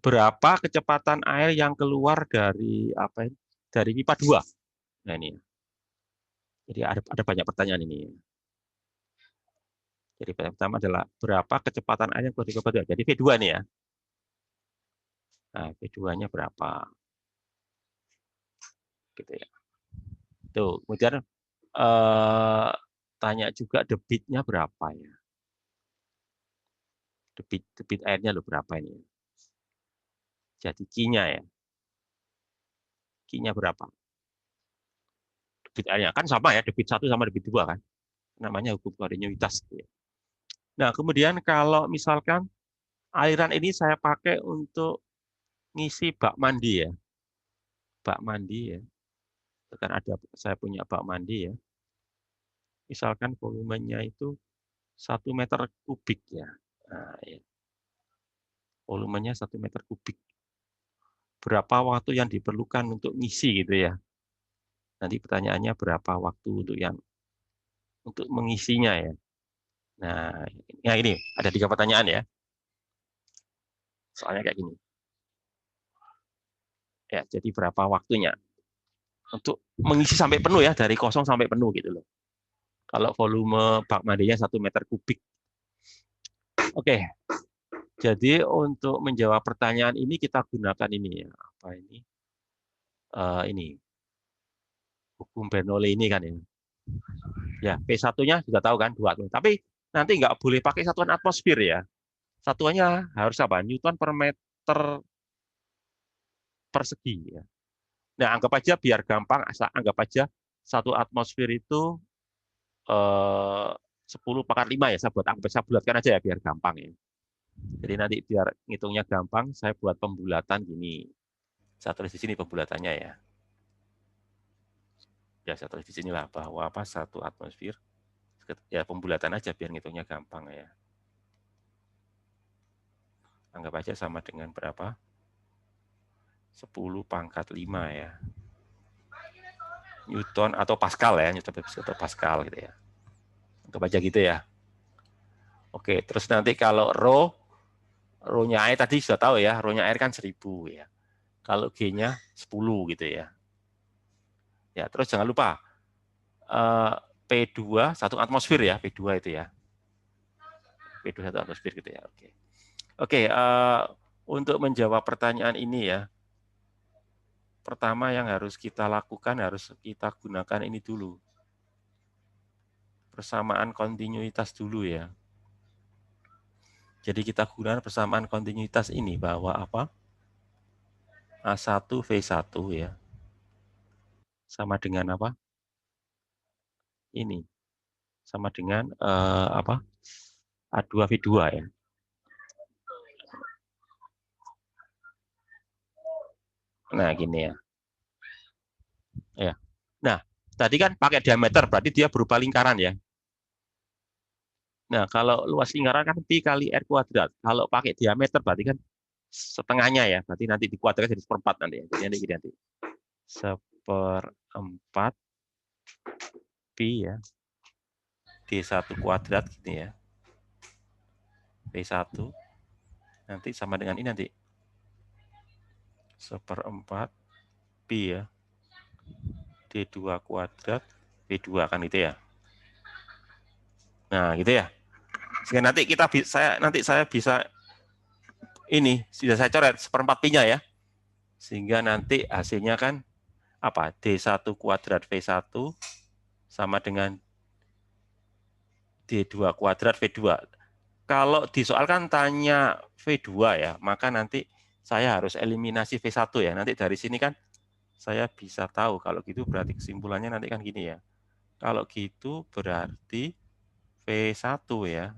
Berapa kecepatan air yang keluar dari apa ini? Dari pipa 2? Nah, ini. Jadi ada banyak pertanyaan ini. Jadi pertama adalah berapa kecepatan air yang keluar dari pipa 2? Jadi V2 nih ya. Nah, V2-nya berapa? Gitu ya. Tuh, kemudian tanya juga debitnya berapa ya? Debit airnya loh berapa ini? Jadi Q-nya ya. Q-nya berapa? Debit airnya kan sama ya, debit 1 sama debit 2 kan. Namanya hukum kontinuitas. Nah, kemudian kalau misalkan aliran ini saya pakai untuk ngisi bak mandi ya. Bak mandi ya. Kan saya punya bak mandi ya. Misalkan volumenya itu 1 meter kubik ya. Nah, ya. Volumenya 1 meter kubik. Berapa waktu yang diperlukan untuk ngisi gitu ya. Nanti pertanyaannya berapa waktu untuk mengisinya ya. Nah, ya ini ada 3 pertanyaan ya. Soalnya kayak gini. Ya, jadi berapa waktunya untuk mengisi sampai penuh ya, dari kosong sampai penuh gitu loh. Kalau volume bak mandinya 1 meter kubik. Oke. Jadi untuk menjawab pertanyaan ini kita gunakan ini ya. Apa ini? Ini. Hukum Bernoulli ini kan ya. Ya, P1-nya sudah tahu kan 2. Tapi nanti nggak boleh pakai satuan atmosfer ya. Satuannya harus apa? Newton per meter persegi ya. Nah, anggap aja biar gampang, anggap aja 1 atmosfer itu 10⁻5 ya. Saya bulatkan aja ya biar gampang ya. Jadi nanti biar ngitungnya gampang, saya buat pembulatan gini. Saya tulis di sini pembulatannya ya. Ya, saya tulis di sinilah bahwa 1 atmosfer ya pembulatan aja biar ngitungnya gampang ya. Anggap aja sama dengan berapa? 10⁻5 ya. Newton atau Pascal ya, Newton atau Pascal gitu ya. Anggap aja gitu ya. Oke, terus nanti kalau rho-nya air tadi sudah tahu ya, rho-nya air kan 1000 ya. Kalau G-nya 10 gitu ya. Ya, terus jangan lupa P2 1 atmosfer ya, P2 itu ya. P2 1 atmosfer gitu ya. Oke, untuk menjawab pertanyaan ini ya. Pertama yang harus kita lakukan, harus kita gunakan ini dulu. Persamaan kontinuitas dulu ya. Jadi kita gunakan persamaan kontinuitas ini bahwa apa? A1 V1 ya. Sama dengan apa? Ini. Sama dengan apa? A2 V2 ya. Nah, gini ya. Ya. Nah, tadi kan pakai diameter, berarti dia berupa lingkaran ya. Nah, kalau luas lingkaran kan pi kali r kuadrat. Kalau pakai diameter berarti kan setengahnya ya. Berarti nanti dikuadratkan jadi 1/4 nanti ya. Jadi nanti 1/4 pi ya. D1 kuadrat gitu ya. P1 nanti sama dengan ini nanti 1/4 pi ya. D2 kuadrat P2 kan itu ya. Nah, gitu ya. Sehingga nanti saya bisa ini sudah saya coret 1/4 pi-nya ya. Sehingga nanti hasilnya kan apa? D1 kuadrat V1 sama dengan D2 kuadrat V2. Kalau di soal kan tanya V2 ya, maka nanti saya harus eliminasi V1 ya. Nanti dari sini kan saya bisa tahu, kalau gitu berarti kesimpulannya nanti kan gini ya. Kalau gitu berarti V1 ya,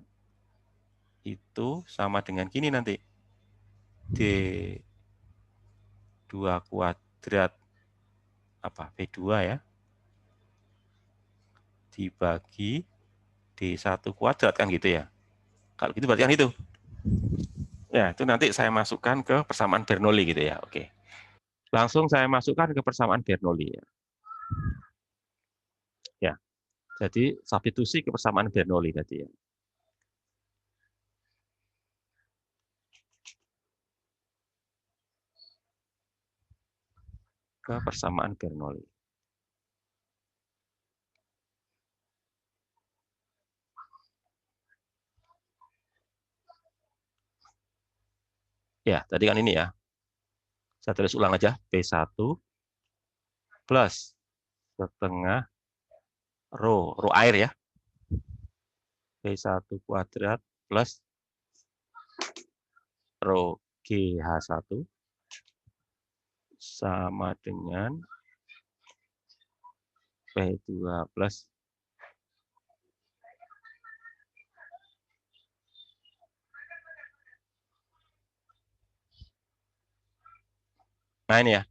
itu sama dengan gini nanti. D2 kuadrat apa V2 ya, dibagi D1 kuadrat kan gitu ya. Kalau gitu berarti kan itu. Ya, itu nanti saya masukkan ke persamaan Bernoulli gitu ya. Oke. Langsung saya masukkan ke persamaan Bernoulli ya. Ya. Jadi substitusi ke persamaan Bernoulli tadi ya. Ke persamaan Bernoulli. Ya, tadi kan ini ya. Saya tulis ulang aja. P1 plus setengah rho air ya. P1 kuadrat plus rho GH1 sama dengan P2 plus nah ini ya.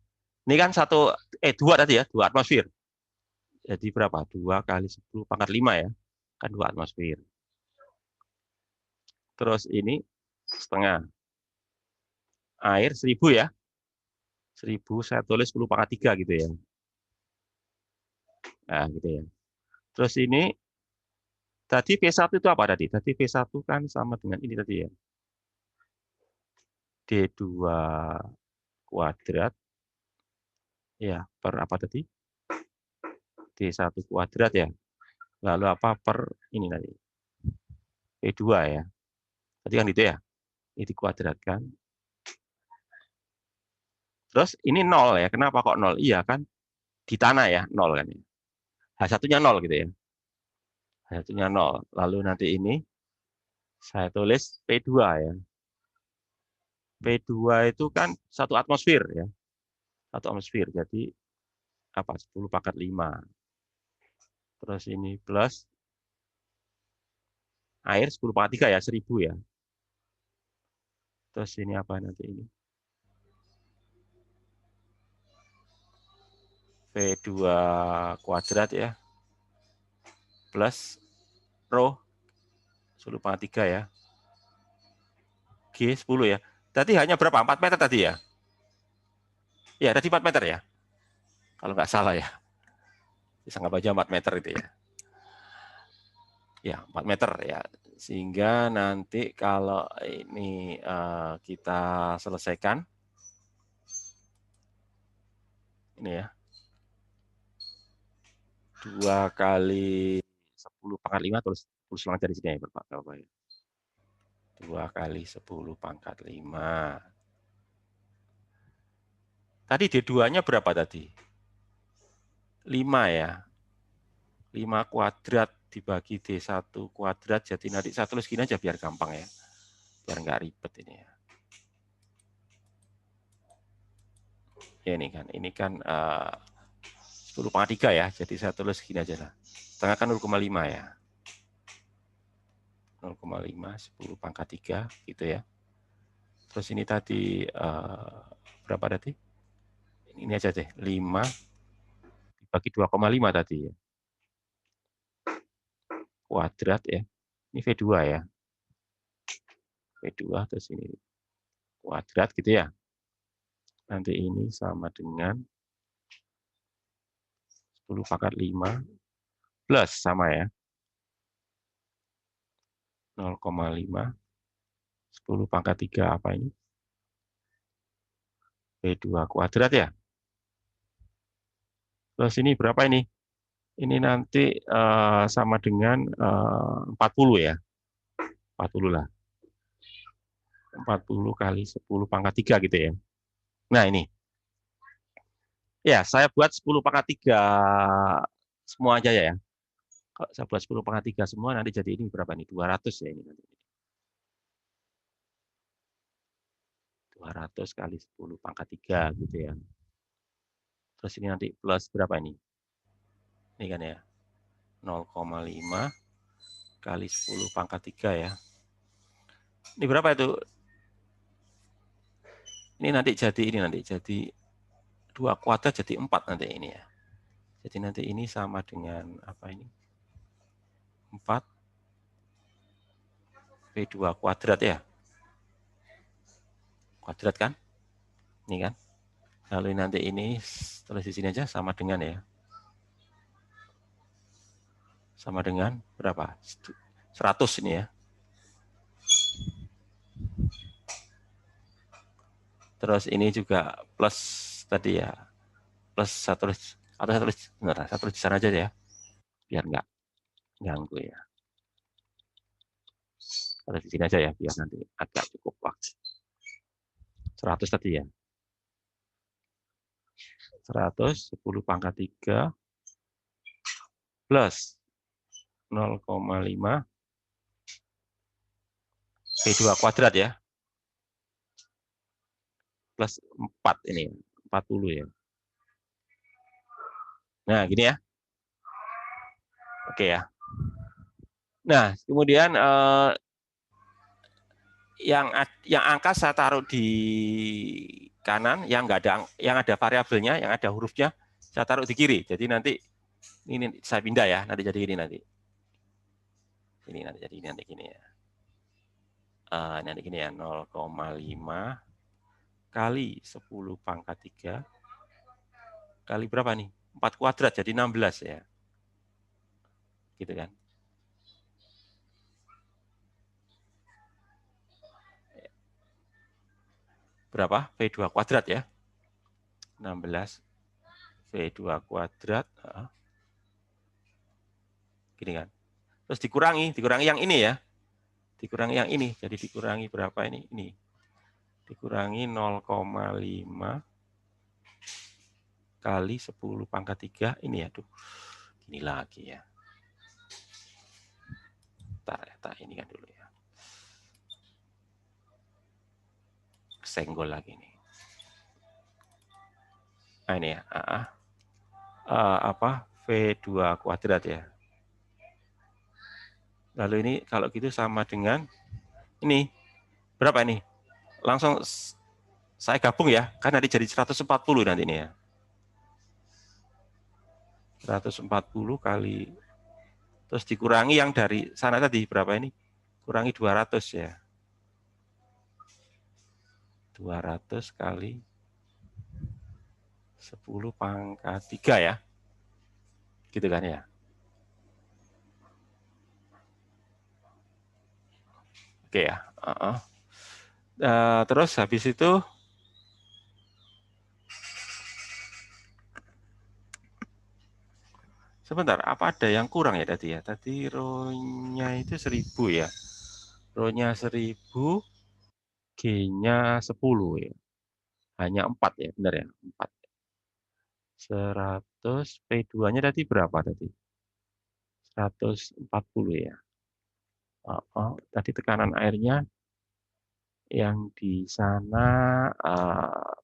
Ini kan dua tadi ya, 2 atmosfer. Jadi berapa? 2 kali 10 pangkat 5 ya. Kan 2 atmosfer. Terus ini setengah. Air 1000 ya. 1000 saya tulis 10 pangkat 3 gitu ya. Nah, gitu ya. Terus ini tadi P1 itu apa tadi? Tadi P1 kan sama dengan ini tadi ya. D2 kuadrat ya per apa tadi? D1 kuadrat ya. Lalu apa per ini tadi? P2 ya. Tadi kan gitu ya. Ini dikuadratkan. Terus ini 0 ya. Kenapa kok 0? Iya kan di tanah ya, 0 kan. H1-nya 0 gitu ya. H1-nya 0. Lalu nanti ini saya tulis P2 ya. P2 itu kan 1 atmosfer ya. 1 atmosfer. Jadi apa? 10 pangkat 5. Terus ini plus air 10 pangkat 3 ya, 1000 ya. Terus ini apa nanti ini? P2 kuadrat ya. Plus rho 10 pangkat 3 ya. G 10 ya. Tadi hanya berapa? 4 meter tadi ya? Ya, tadi 4 meter ya. Kalau nggak salah ya. Bisa nggak baca 4 meter itu ya. Ya, 4 meter ya. Sehingga nanti kalau ini kita selesaikan. Ini ya. 2 kali 10 pangkat 5 tulis ulang dari sini ya, Bapak. 2 kali 10 pangkat 5. Tadi D2-nya berapa tadi? 5 ya. 5 kuadrat dibagi D1 kuadrat, jadi nanti saya tulis gini aja biar gampang ya. Biar nggak ribet ini ya. Ya ini kan 10 pangkat 3 ya, jadi saya tulis gini aja lah. Setengah kan 0,5 ya. 0,5, 10 pangkat 3 gitu ya. Terus ini tadi berapa tadi? Ini aja deh, 5 dibagi 2,5 tadi ya. Kuadrat ya. Ini V2 ya. V2 terus ini kuadrat gitu ya. Nanti ini sama dengan 10 pangkat 5 plus sama ya. 0,5 10 pangkat 3 apa ini? V2 kuadrat ya. Terus ini berapa ini? Ini nanti sama dengan 40 ya. 40 lah. 40 kali 10 pangkat 3 gitu ya. Nah ini. Ya, saya buat 10/3 semua aja ya. Kalau saya buat 10/3 semua, nanti jadi ini berapa nih? 200 ya ini nanti. 200 kali 10/3 gitu ya. Terus ini nanti plus berapa ini? Ini kan ya, 0,5 kali 10/3 ya. Ini berapa itu? Ini nanti jadi 2 kuadrat jadi 4 nanti ini ya. Jadi nanti ini sama dengan apa ini? 4 P2 kuadrat ya. Kuadrat kan? Ini kan? Lalu nanti ini tulis di sini aja sama dengan ya. Sama dengan berapa? 100 ini ya. Terus ini juga plus tadi ya. Plus satu atau satu di sana aja ya. Biar nggak ganggu ya. Atau di sini aja ya, biar nanti agak cukup waktu. 100 tadi ya. 100, 10/3 plus 0,5 P2 kuadrat ya. Plus 4 ini, 40 ya. Nah, gini ya. Oke ya. Nah, kemudian yang angka saya taruh di kanan, yang ada variabelnya, yang ada hurufnya, saya taruh di kiri. Jadi nanti ini saya pindah ya, nanti jadi ini nanti. Ini nanti jadi ini nanti gini ya. Nanti gini ya, 0,5 kali 10/3 kali berapa nih? 4 kuadrat jadi 16 ya. Gitu kan. Berapa? V2 kuadrat ya. 16 V2 kuadrat. Gini kan. Terus dikurangi yang ini ya. Dikurangi yang ini. Jadi dikurangi berapa ini? Ini. Dikurangi 0,5 kali 10/3 ini ya. Tuh. Ini lagi ya. Ntar ini kan dulu ya. Senggol lagi nih. Nah ini ya. Apa? V2 kuadrat ya. Lalu ini kalau gitu sama dengan ini. Berapa ini? Langsung saya gabung ya. Kan nanti jadi 140 nanti ini ya. 140 kali. Terus dikurangi yang dari sana tadi. Berapa ini? Kurangi 200 ya. 200 kali 10/3 ya. Gitu kan ya. Oke ya. Terus habis itu sebentar, apa ada yang kurang ya tadi ya? Tadi row-nya itu 1000 ya. Row-nya 1000, G-nya 10 ya. Hanya 4 ya, benar ya? 4. 100, P2-nya tadi berapa tadi? 140 ya. Tadi tekanan airnya yang di sana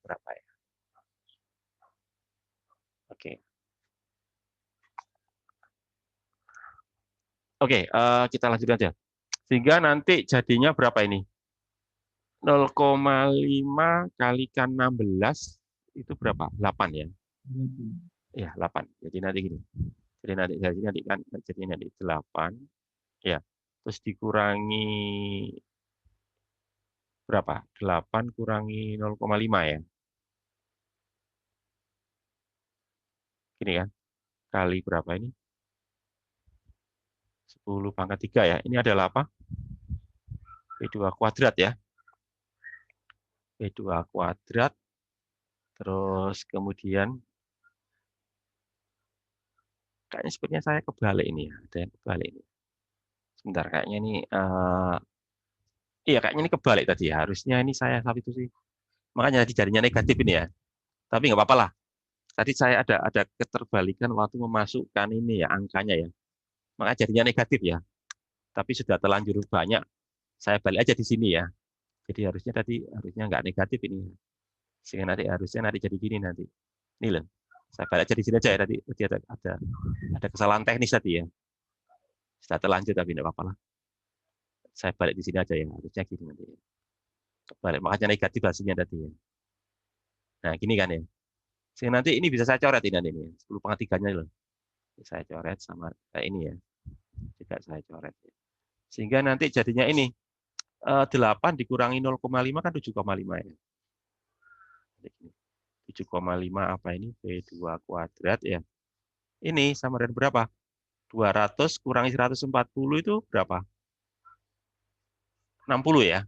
berapa ya? Oke. Oke, kita lanjut aja. Sehingga nanti jadinya berapa ini? 0,5 kalikan 16 itu berapa? 8 ya? Ya, 8. Jadi nanti gini. Jadi nanti kan jadi nanti 8 ya. Terus dikurangi berapa? 8 kurangi 0,5 ya. Gini kan. Kali berapa ini? 10/3 ya. Ini adalah apa? P2 kuadrat ya. P2 kuadrat. Terus kemudian kayaknya sepertinya saya kebalik ini ya. Ada yang kebalik ini. Sebentar, kayaknya ini iya kayaknya ini kebalik tadi ya. Harusnya ini saya saat itu sih. Makanya tadi jadinya negatif ini ya. Tapi nggak apa-apa lah. Tadi saya ada keterbalikan waktu memasukkan ini ya, angkanya ya. Makanya jadinya negatif ya. Tapi sudah terlanjur banyak, saya balik aja di sini ya. Jadi harusnya nggak negatif ini. Sehingga harusnya jadi gini nanti. Ini loh. Saya balik aja di sini aja ya tadi. Tadi ada kesalahan teknis tadi ya. Sudah terlanjur tapi tidak apa-apa lah. Saya balik di sini aja ya. Harusnya gini nanti. Balik, makanya negatif hasilnya tadi ya. Nah, gini kan ya. Sehingga nanti ini bisa saya coret ini nanti ini. 10/3-nya loh. Saya coret sama kayak ini ya. Juga saya coret. Sehingga nanti jadinya ini 8 dikurangi 0,5 kan 7,5 ya. 7,5 apa ini? V2 kuadrat ya. Ini sama dengan berapa? 200 kurangi 140 itu berapa? 60 ya.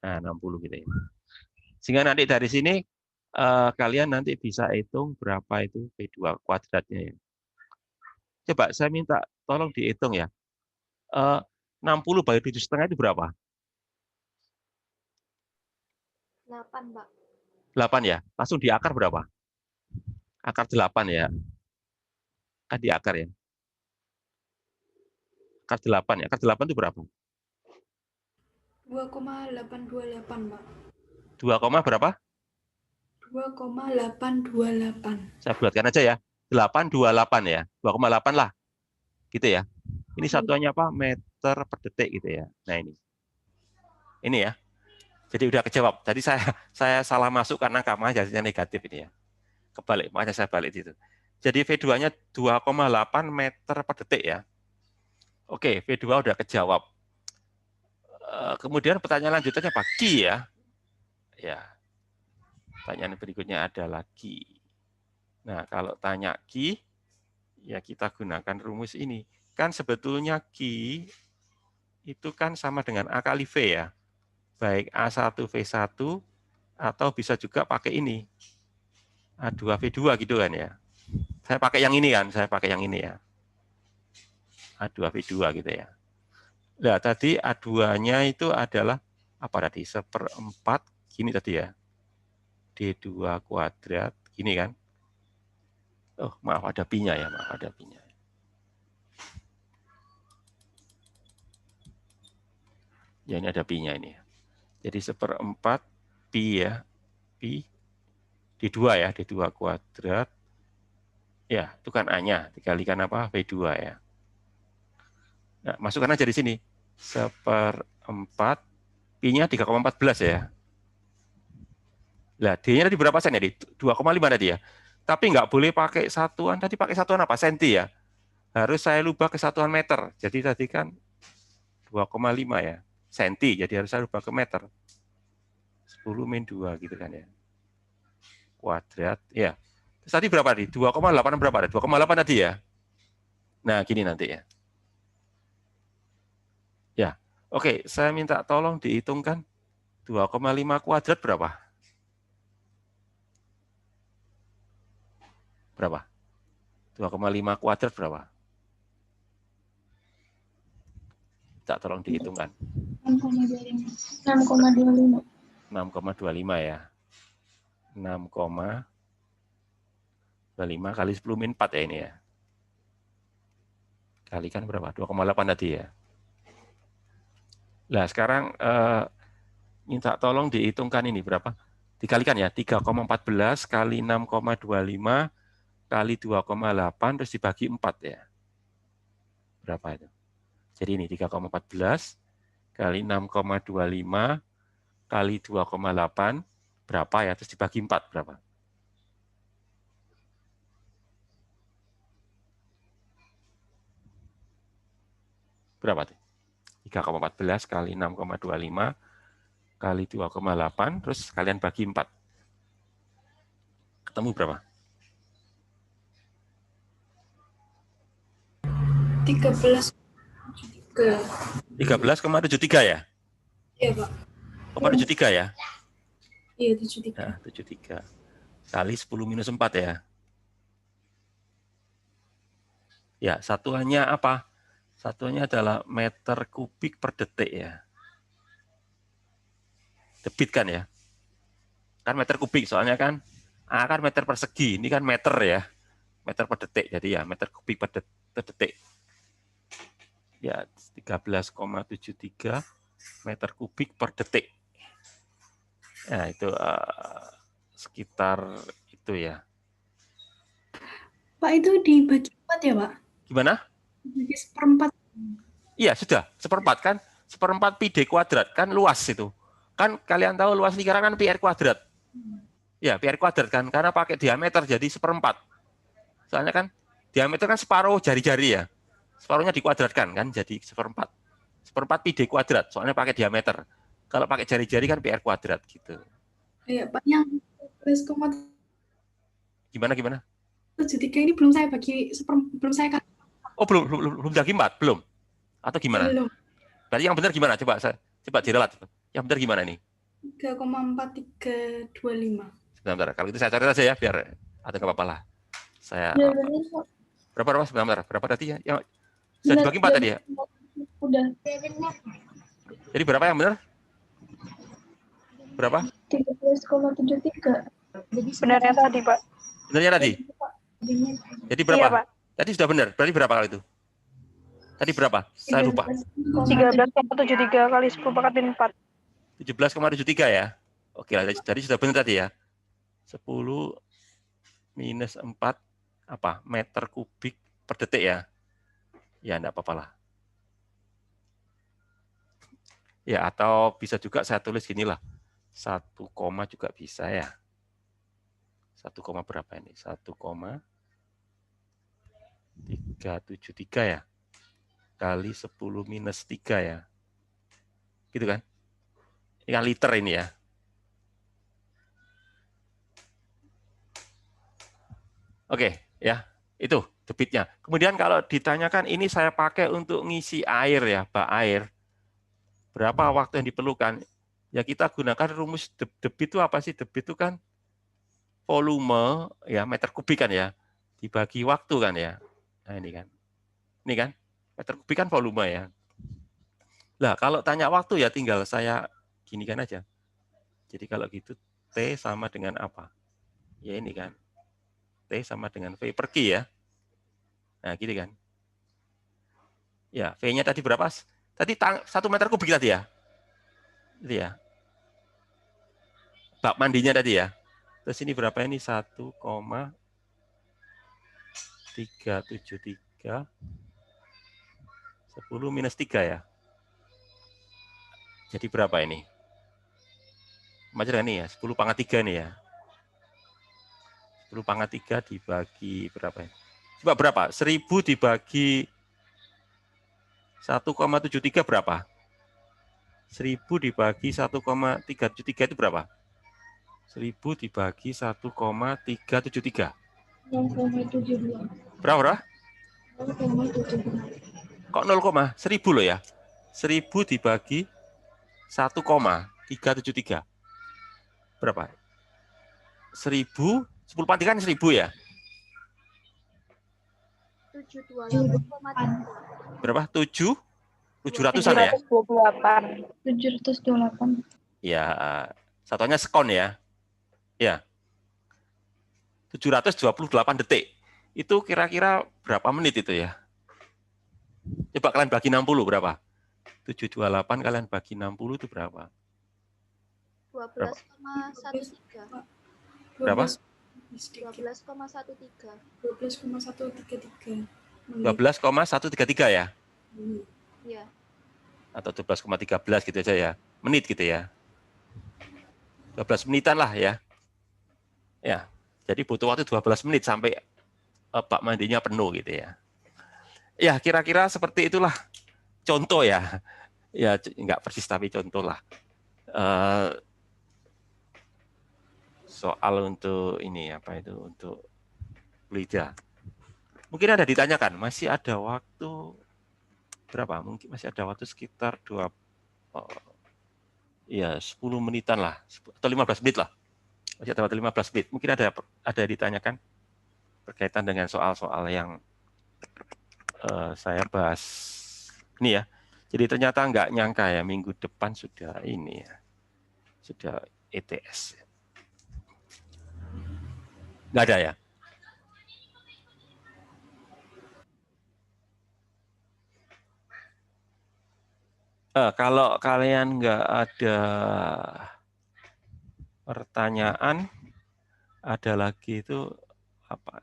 Nah, 60 gitu ya. Sehingga nanti dari sini kalian nanti bisa hitung berapa itu V2 kuadratnya ya. Coba saya minta tolong dihitung ya. 60 bagi 7,5 itu berapa? 8, Pak. 8 ya. Langsung di akar berapa? Akar 8 ya. Kan di akar ya. Akar 8 ya. Akar 8 itu berapa? 2,828, Pak. 2, berapa? 2,828. Saya buatkan aja ya. 828 ya. 2,8 lah. Gitu ya. Ini satuannya apa? Meter per detik gitu ya. Nah ini. Ini ya. Jadi udah kejawab. Tadi saya salah masuk karena angkanya jadinya negatif ini ya. Kebalik, makanya saya balik itu. Jadi V2-nya 2,8 meter per detik ya. Oke, V2 udah kejawab. Kemudian pertanyaan lanjutannya apa? Ki ya. Ya. Pertanyaan berikutnya adalah Ki. Nah, kalau tanya Ki, ya kita gunakan rumus ini. Kan sebetulnya Ki itu kan sama dengan A kali V ya. Baik A1V1 atau bisa juga pakai ini. A2V2 gitu kan ya. Saya pakai yang ini kan, saya pakai yang ini ya. A2V2 gitu ya. Nah, tadi A2-nya itu adalah apa tadi? 1/4 gini tadi ya. D2 kuadrat gini kan. Oh, maaf ada pi-nya ya, maaf ada pi-nya. Ya ini ada pi-nya ini. Jadi 1/4 pi ya. Pi D2 ya, D2 kuadrat. Ya, itu kan A-nya, dikalikan apa? V2 ya. Nah, masukkan aja di sini. 1/4 pi-nya 3,14 ya. Nah, D-nya tadi berapa sen ya? 2,5 tadi ya. Tapi nggak boleh pakai satuan, tadi pakai satuan apa? Senti ya. Harus saya ubah ke satuan meter. Jadi tadi kan 2,5 ya. Senti, jadi harus saya ubah ke meter. 10-2 gitu kan ya. Kuadrat, ya. Terus tadi berapa tadi? 2,8 berapa? 2,8 tadi ya. Nah, gini nanti ya. Ya, oke. Saya minta tolong dihitungkan 2,5 kuadrat berapa? Berapa? 2,5 kuadrat berapa? Tak tolong dihitungkan. 6,25. 6,25 ya. 6,25 kali 10-4 ya ini ya. Kalikan berapa? 2,8 tadi ya. Nah, sekarang minta tolong dihitungkan ini berapa? Dikalikan ya, 3,14 kali 6,25 kali 2,8 terus dibagi 4 ya. Berapa itu? Jadi ini 3,14 kali 6,25 kali 2,8 berapa ya? Terus dibagi 4 berapa? Berapa tuh? 3,14 kali 6,25 kali 2,8 terus kalian bagi 4. Ketemu berapa? 13,73 ya? Iya, Pak. 73 ya? Iya, 73. Nah, 73 kali 10-4 ya. Ya, satuannya apa? Satuannya adalah meter kubik per detik ya. Debit kan ya? Kan meter kubik soalnya kan A kan meter persegi, ini kan meter ya. Meter per detik. Jadi ya meter kubik per detik. Ya 13,73 meter kubik per detik. Nah, itu sekitar itu ya. Pak, itu dibagi 4 ya, Pak? Gimana? Dibagi seperempat. Iya, sudah. Seperempat kan? Seperempat pi d kuadrat. Kan luas itu. Kan kalian tahu luas lingkaran kan pi r kuadrat. Ya, pi r kuadrat kan. Karena pakai diameter jadi seperempat. Soalnya kan diameter kan separuh jari-jari ya. Separuhnya dikuadratkan kan jadi seperempat. Seperempat pi d kuadrat. Soalnya pakai diameter. Kalau pakai jari-jari kan pi r kuadrat gitu. Iya, Pak. Yang 12,73 Gimana? ini belum saya bagi belum saya kasih. Oh, belum bagi 4, belum. Atau gimana? Belum. Berarti yang benar gimana? Coba diralat. Yang benar gimana nih? 3,4325. Sebentar. Kalau itu saya cari aja ya biar ada nggak apa-apa lah. Saya berapa? Sebentar. Berapa tadi ya? Yang sudah dibagi 4 tadi ya? Udah. Jadi berapa yang benar? Berapa? 13,73. Benarnya tadi, Pak. Benarnya tadi? Jadi berapa? Iya, Pak. Tadi sudah benar. Berarti berapa kali itu? Tadi berapa? Saya lupa. 13,73 kali 10 pangkat 4. 17,73 ya. Oke lah, tadi sudah benar tadi ya. 10 minus 4 apa? Meter kubik per detik ya. Ya, enggak apa-apa lah. Ya, atau bisa juga saya tulis gini lah. 1 koma juga bisa ya. 1 koma berapa ini? 1,373 ya. Kali 10 minus 3 ya. Gitu kan? Ini kan liter ini ya. Oke, ya. Itu debitnya. Kemudian kalau ditanyakan ini saya pakai untuk ngisi air ya, bak air. Berapa waktu yang diperlukan? Ya kita gunakan rumus debit itu apa sih? Debit itu kan volume ya meter kubik kan ya. Dibagi waktu kan ya. Nah ini kan. Ini kan meter kubik kan volume ya. Nah, kalau tanya waktu ya tinggal saya ginikan aja. Jadi kalau gitu T sama dengan apa? Ya ini kan. T sama dengan V per Q ya. Nah, gitu kan. Ya, V-nya tadi berapa? Tadi 1 meter kubik tadi ya. Itu ya. Bak mandinya tadi ya. Terus ini berapa ini? 1,373 10 minus 3 ya. Jadi berapa ini? Macam ini ya, 10 pangkat 3 nih ya. 10 pangkat 3 dibagi berapa ya? Coba berapa? 1000 dibagi 1,73 berapa? 1000 dibagi 1,373 itu berapa? 1000 dibagi 1,373. 0,72. Berapa? 0,72. Kok 0, 1000 loh ya? 1000 dibagi 1,373. Berapa? 1000, 10 pangkat 3 kan 1000 ya? 728,3. Berapa? 700-an ya? 728. 728. Ya, satuannya sekon ya. Ya. 728 detik. Itu kira-kira berapa menit itu ya? Coba kalian bagi 60 berapa? 728 kalian bagi 60 itu berapa? 12,13. Berapa? 12,13. 12,133. 12,133 ya? Iya. Atau 12,13 gitu aja ya. Menit gitu ya. 12 menitan lah ya. Ya. Jadi butuh waktu 12 menit sampai bak mandinya penuh gitu ya. Ya, kira-kira seperti itulah contoh ya. Ya, enggak persis tapi contoh lah. Soal untuk ini apa itu untuk lidah. Mungkin ada ditanyakan, masih ada waktu berapa? Mungkin masih ada waktu sekitar 10 menitan lah atau 15 menit lah. Masih ada waktu 15 menit. Mungkin ada ditanyakan berkaitan dengan soal-soal yang saya bahas ini ya. Jadi ternyata nggak nyangka ya minggu depan sudah ini ya. Sudah ETS. Nggak ada ya? Kalau kalian nggak ada pertanyaan, ada lagi itu apa?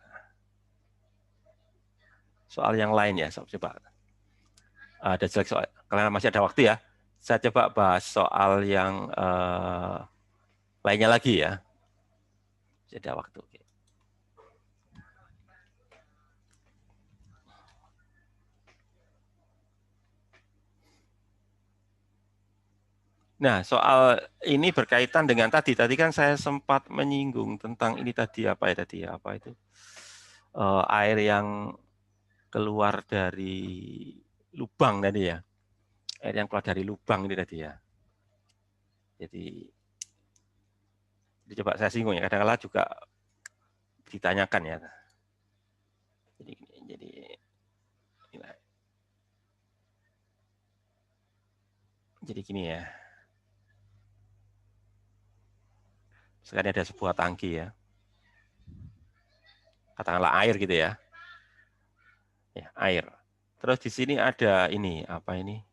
Soal yang lain ya, coba. Ada jelek soal, kalian masih ada waktu ya. Saya coba bahas soal yang lainnya lagi ya. Masih ada waktu. Nah, soal ini berkaitan dengan tadi kan saya sempat menyinggung tentang ini tadi apa ya tadi apa itu air yang keluar dari lubang tadi ya, air yang keluar dari lubang ini tadi ya. Jadi coba saya singgung ya, kadang-kadang juga ditanyakan ya. Jadi inilah. Jadi gini ya. Sekarang ada sebuah tangki ya. Katakanlah air gitu ya. Ya, air. Terus di sini ada ini, apa ini?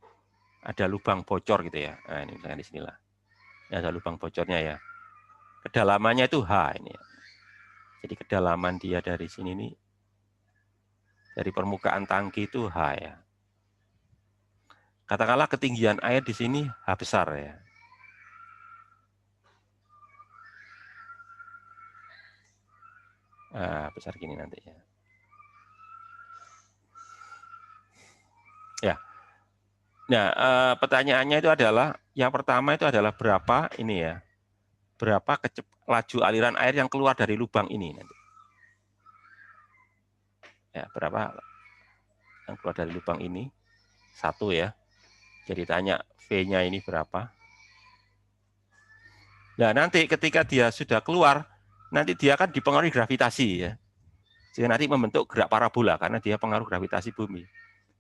Ada lubang bocor gitu ya. Nah, ini misalkan di sinilah. Ini ada lubang bocornya ya. Kedalamannya itu H ini. Jadi kedalaman dia dari sini nih, dari permukaan tangki itu H ya. Katakanlah ketinggian air di sini H besar ya. Nah, besar gini nanti ya. Ya. Nah, pertanyaannya itu adalah, yang pertama itu adalah berapa ini ya, berapa laju aliran air yang keluar dari lubang ini nanti. Ya, berapa yang keluar dari lubang ini? 1 ya. Jadi tanya V-nya ini berapa. Nah, nanti ketika dia sudah keluar, nanti dia akan dipengaruhi gravitasi ya. Jadi nanti membentuk gerak parabola karena dia pengaruh gravitasi bumi.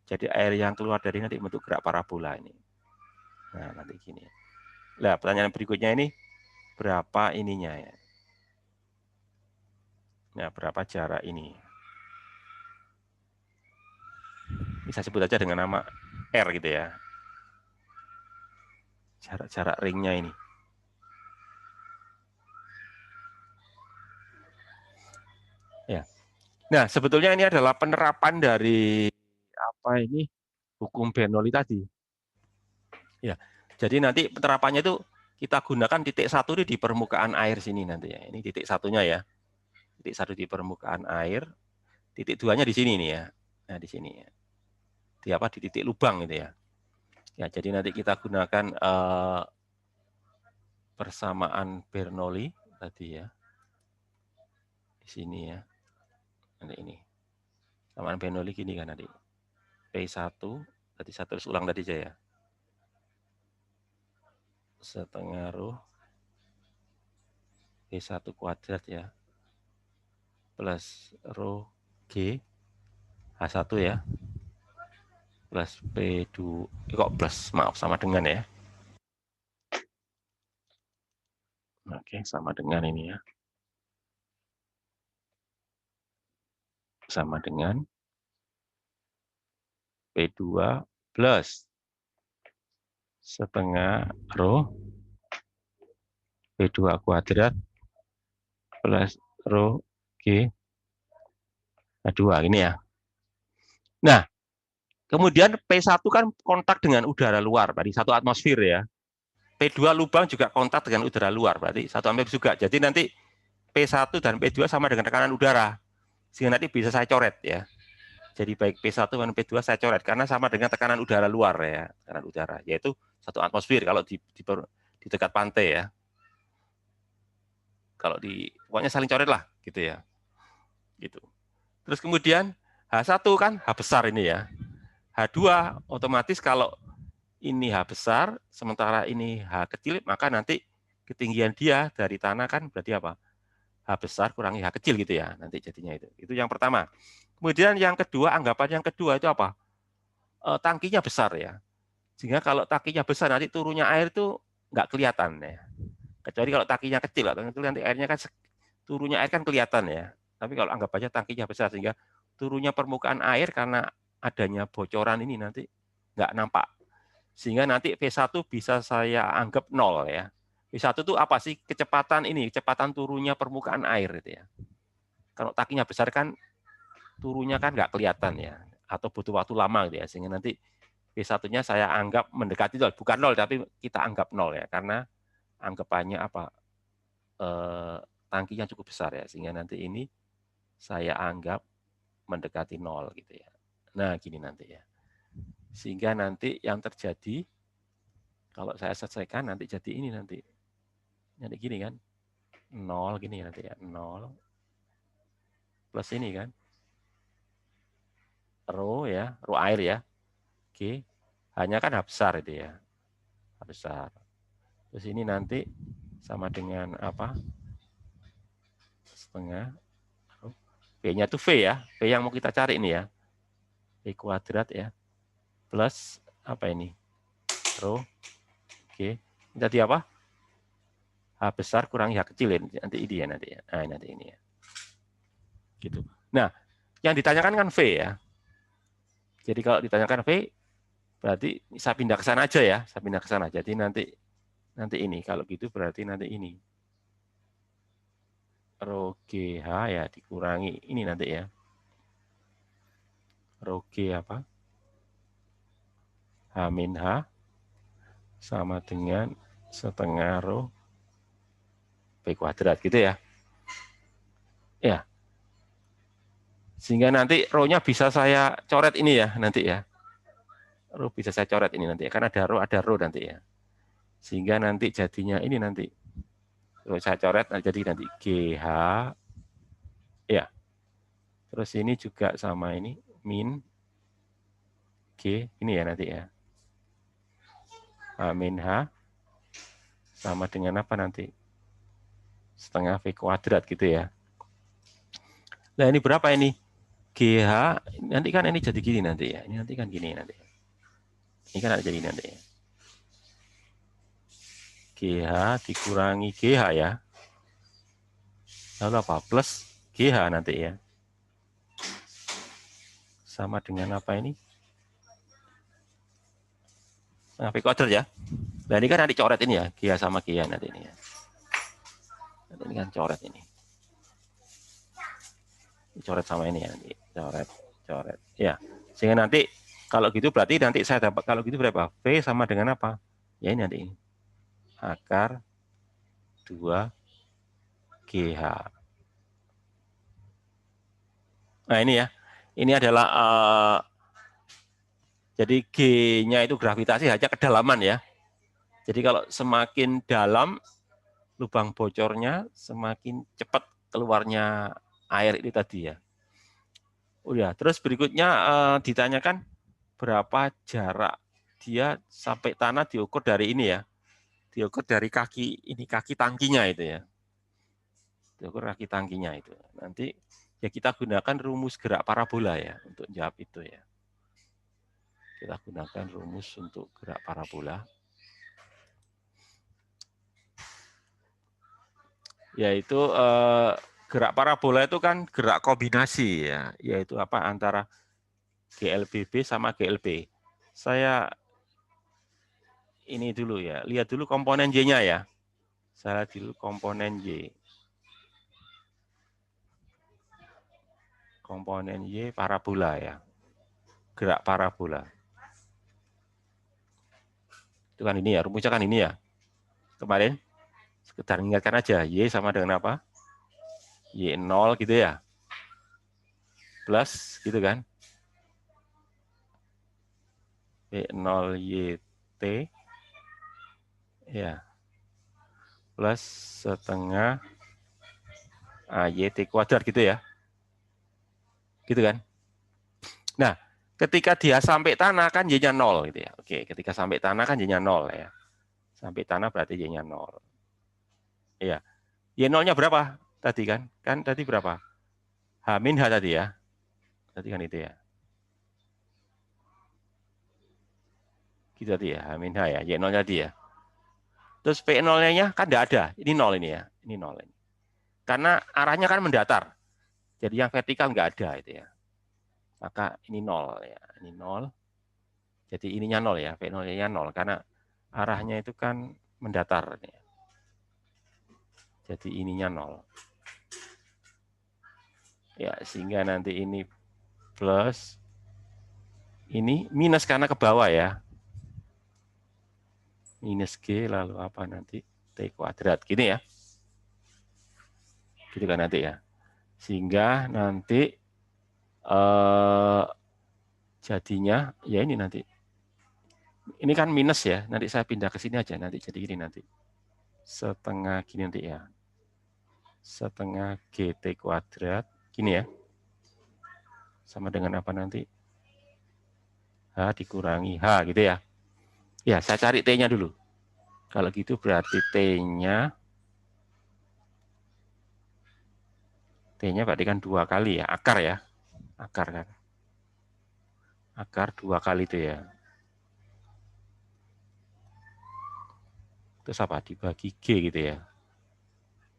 Jadi air yang keluar dari nanti membentuk gerak parabola ini. Nah, nanti gini. Nah, pertanyaan berikutnya ini berapa ininya ya? Nah, berapa jarak ini? Bisa sebut aja dengan nama R gitu ya. Jarak-jarak ringnya ini. Ya. Nah, sebetulnya ini adalah penerapan dari apa ini hukum Bernoulli tadi. Ya. Jadi nanti penerapannya itu kita gunakan titik 1 di permukaan air sini nanti ya. Ini titik 1-nya ya. Titik 1 di permukaan air. Titik 2-nya di sini nih ya. Nah, di sini ya. Di apa? Di titik lubang gitu ya. Ya, jadi nanti kita gunakan persamaan Bernoulli tadi ya. Di sini ya. Nanti ini. Persamaan Bernoulli gini kan nanti. P1 tadi saya terus ulang tadi aja ya. Setengah rho P1 kuadrat ya. Plus rho G H1 ya. Plus P2 kok plus, maaf, sama dengan ya. Oke, sama dengan ini ya. Sama dengan P2 plus setengah rho P2 kuadrat plus rho G H2 ini ya. Nah, kemudian P1 kan kontak dengan udara luar, berarti 1 atmosfer ya. P2 lubang juga kontak dengan udara luar, berarti 1 atmosfer juga. Jadi nanti P1 dan P2 sama dengan tekanan udara. Sehingga nanti bisa saya coret ya. Jadi baik P1 dan P2 saya coret karena sama dengan tekanan udara luar ya, tekanan udara, yaitu 1 atmosfer kalau di dekat pantai ya. Kalau pokoknya saling coret lah gitu ya. Gitu. Terus kemudian H1 kan H besar ini ya. H2 otomatis kalau ini H besar, sementara ini H kecil, maka nanti ketinggian dia dari tanah kan berarti apa? H besar kurangi H kecil gitu ya, nanti jadinya itu. Itu yang pertama. Kemudian yang kedua, anggapan yang kedua itu apa? Tangkinya besar ya. Sehingga kalau tangkinya besar, nanti turunnya air itu nggak kelihatan ya. Kecuali kalau tangkinya kecil, nanti airnya kan turunnya air kan kelihatan ya. Tapi kalau anggap aja tangkinya besar, sehingga turunnya permukaan air karena adanya bocoran ini nanti nggak nampak. Sehingga nanti V1 bisa saya anggap 0 ya. V1 itu apa sih? Kecepatan ini, kecepatan turunnya permukaan air itu ya. Kalau tangkinya besar kan turunnya kan nggak kelihatan ya, atau butuh waktu lama gitu ya, sehingga nanti V1-nya saya anggap mendekati 0, bukan 0 tapi kita anggap 0 ya, karena anggapannya apa? Tangkinya cukup besar ya, sehingga nanti ini saya anggap mendekati 0 gitu ya. Nah, gini nanti ya. Sehingga nanti yang terjadi kalau saya selesaikan nanti jadi ini nanti. Nanti gini kan. 0 gini nanti ya, 0 plus ini kan. Rho ya, rho air ya. Oke. Hanya kan H besar itu ya. H besar. Terus ini nanti sama dengan apa? Setengah. V-nya itu V ya. V yang mau kita cari ini ya. V kuadrat ya. Plus apa ini? Rho. Oke. Jadi apa? H besar kurangi H kecil nanti ini ya nanti ya. Nah, nanti ini ya. Gitu. Nah, yang ditanyakan kan V ya. Jadi kalau ditanyakan V, berarti saya pindah ke sana aja ya. Saya pindah ke sana. Jadi nanti ini. Kalau gitu berarti nanti ini. Rho GH ya dikurangi ini nanti ya. Rho G apa? H min H sama dengan setengah rho V kuadrat gitu ya. Ya. Sehingga nanti rho-nya bisa saya coret ini ya nanti ya. Rho bisa saya coret ini nanti ya. Kan ada rho nanti ya. Sehingga nanti jadinya ini nanti. Rho saya coret jadi nanti GH. Ya. Terus ini juga sama ini min G ini ya nanti ya. H min H sama dengan apa nanti? Setengah V kuadrat gitu ya. Nah ini berapa ini? GH, nanti kan ini jadi gini nanti ya. Ini nanti kan gini nanti. Ini kan ada jadi nanti ya. GH dikurangi GH ya. Lalu apa? Plus GH nanti ya. Sama dengan apa ini? Setengah V kuadrat ya. Nah ini kan nanti coret ini ya. GH sama GH nanti ini ya. Nanti ini kan coret ini. Coret sama ini ya nanti. Coret. Ya. Sehingga nanti kalau gitu berarti nanti saya dapat kalau gitu berapa? V sama dengan apa? Ya ini nanti ini. Akar 2 GH. Nah ini ya. Ini adalah jadi G-nya itu gravitasi hanya kedalaman ya. Jadi kalau semakin dalam lubang bocornya, semakin cepat keluarnya air itu tadi ya. Udah, terus berikutnya ditanyakan berapa jarak dia sampai tanah diukur dari ini ya. Diukur dari kaki ini, kaki tangkinya itu ya. Diukur kaki tangkinya itu. Nanti ya kita gunakan rumus gerak parabola ya untuk jawab itu ya. Kita gunakan rumus untuk gerak parabola. Yaitu gerak parabola itu kan gerak kombinasi ya, yaitu apa antara GLBB sama GLB. Saya ini dulu ya, lihat dulu komponen Y-nya ya. Saya lihat dulu komponen Y. Komponen Y parabola ya. Gerak parabola. Itu kan ini ya, rumusnya kan ini ya. Kemarin sekedar mengingatkan aja, Y sama dengan apa? Y0 gitu ya. Plus gitu kan. Y0YT ya. Plus setengah AYT kuadrat gitu ya. Gitu kan. Nah, ketika dia sampai tanah kan Y-nya 0 gitu ya. Oke, ketika sampai tanah kan Y-nya 0 ya. Sampai tanah berarti Y-nya 0. Iya. Y0-nya berapa tadi kan? Kan tadi berapa? H min H tadi ya. Tadi kan itu ya. Gitu tadi ya, H min H ya. Y0 tadi ya. Terus P0-nya kan enggak ada. Ini 0 ini ya. Ini 0 ini. Karena arahnya kan mendatar. Jadi yang vertikal nggak ada itu ya. Maka ini 0 ya. Ini 0. Jadi ininya 0 ya. V0-nya 0 karena arahnya itu kan mendatar. Jadi ininya 0. Ya, sehingga nanti ini plus, ini minus karena ke bawah ya. Minus G lalu apa nanti? T kuadrat. Gini ya. Gitu kan nanti ya. Sehingga nanti jadinya, ya ini nanti. Ini kan minus ya. Nanti saya pindah ke sini aja. Nanti jadi ini nanti. Setengah gini nanti ya. Setengah GT kuadrat. Gini ya. Sama dengan apa nanti? H dikurangi H gitu ya. Ya, saya cari T-nya dulu. Kalau gitu berarti T-nya berarti kan 2 kali ya, akar ya. Akar kan. Akar 2 kali itu ya. Terus apa? Dibagi G gitu ya.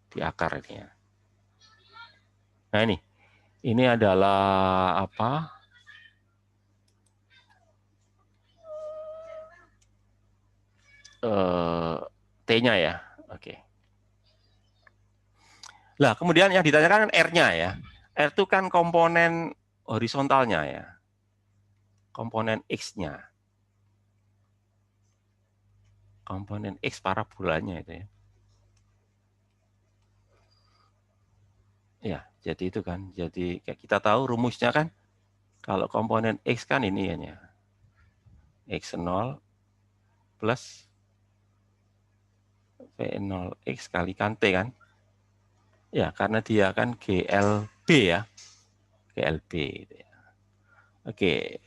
Di akar ini ya. Nah ini. Ini adalah apa? T-nya ya. Oke. Lah, kemudian yang ditanyakan kan R-nya ya. R itu kan komponen horizontalnya ya. Komponen X-nya. Komponen X parabolanya itu ya. Ya, jadi itu kan. Jadi kayak kita tahu rumusnya kan. Kalau komponen X kan ini ya. X0 plus V0X kalikan T kan. Ya, karena dia kan GLB ya. GLB. Gitu ya. Oke.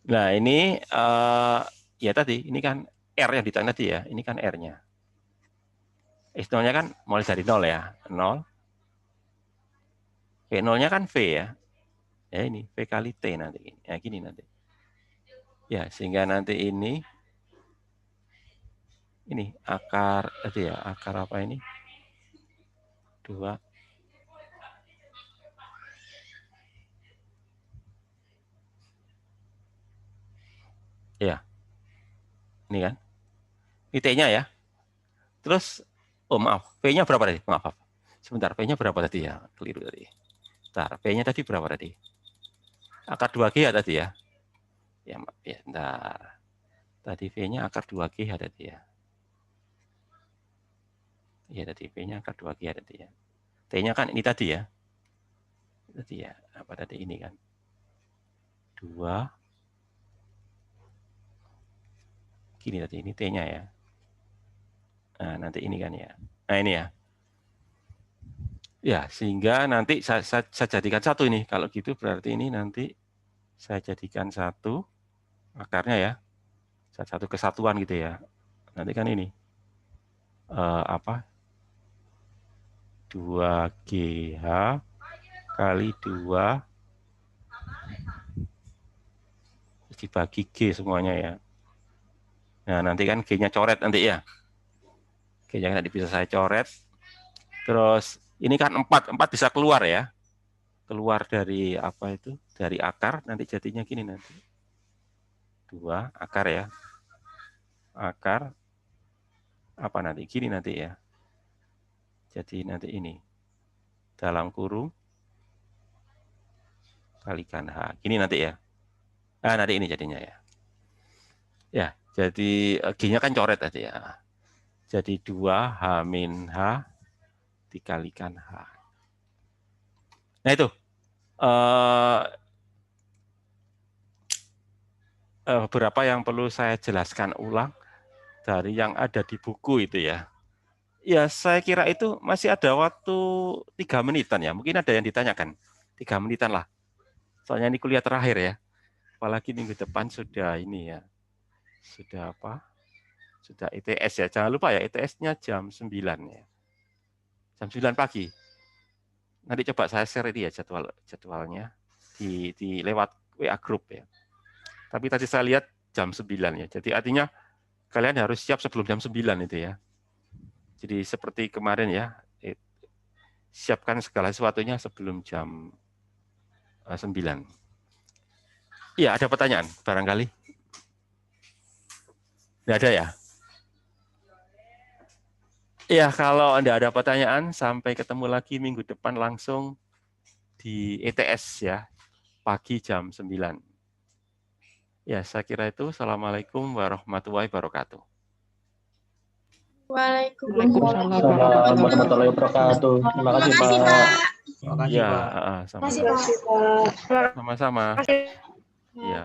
Nah, ini ya tadi, ini kan R yang ditanya tadi ya. Ini kan R-nya. X0-nya kan mulai dari 0 ya. 0. V0-nya kan V ya. Ya ini, V kali T nanti. Ya, gini nanti. Ya, sehingga nanti ini akar, tadi ya, akar apa ini? 2. Ya. Ini kan. Ini T-nya ya. Terus, oh maaf, V-nya berapa tadi? Maaf. Sebentar, V-nya berapa tadi ya? Keliru tadi. Bentar, V-nya tadi berapa tadi? Akar 2G ya tadi ya? Ya, maaf ya, bentar. Tadi V-nya akar 2G ya tadi ya? Ya, tadi V-nya akar 2G ya tadi ya? T-nya kan ini tadi ya? Tadi ya, apa tadi ini kan? 2. Gini tadi, ini T-nya ya. Nah, nanti ini kan ya. Nah, ini ya. Ya, sehingga nanti saya jadikan 1 ini. Kalau gitu berarti ini nanti saya jadikan 1 akarnya ya. 1 kesatuan gitu ya. Nanti kan ini. Apa? 2GH kali 2 dibagi G semuanya ya. Nah, nanti kan G-nya coret nanti ya. G-nya nanti bisa saya coret. Terus ini kan 4 bisa keluar ya. Keluar dari apa itu? Dari akar, nanti jadinya gini nanti. 2 akar ya. Akar apa nanti? Gini nanti ya. Jadi nanti ini. Dalam kurung kalikan H. Gini nanti ya. Nah, nanti ini jadinya ya. Ya, jadi G-nya kan coret tadi ya. Jadi 2H min H dikalikan H. Nah itu. Beberapa yang perlu saya jelaskan ulang dari yang ada di buku itu ya. Ya, saya kira itu masih ada waktu 3 menitan ya. Mungkin ada yang ditanyakan. 3 menitan lah. Soalnya ini kuliah terakhir ya. Apalagi minggu depan sudah ini ya. Sudah apa? Sudah ITS ya. Jangan lupa ya, ITS-nya jam 9 ya. Jam 9 pagi. Nanti coba saya share ini ya jadwalnya di lewat WA group ya. Tapi tadi saya lihat jam 9 ya. Jadi artinya kalian harus siap sebelum jam 9 itu ya. Jadi seperti kemarin ya, siapkan segala sesuatunya sebelum jam 9. Iya, ada pertanyaan barangkali? Tidak ada ya? Iya, kalau Anda ada pertanyaan, sampai ketemu lagi minggu depan langsung di ETS ya, pagi jam 9. Ya, saya kira itu. Assalamualaikum warahmatullahi wabarakatuh. Waalaikumsalam. Assalamualaikum warahmatullahi wabarakatuh. Terima kasih, Pak. Ya, Terima kasih, Pak. sama-sama. Terima kasih. Iya.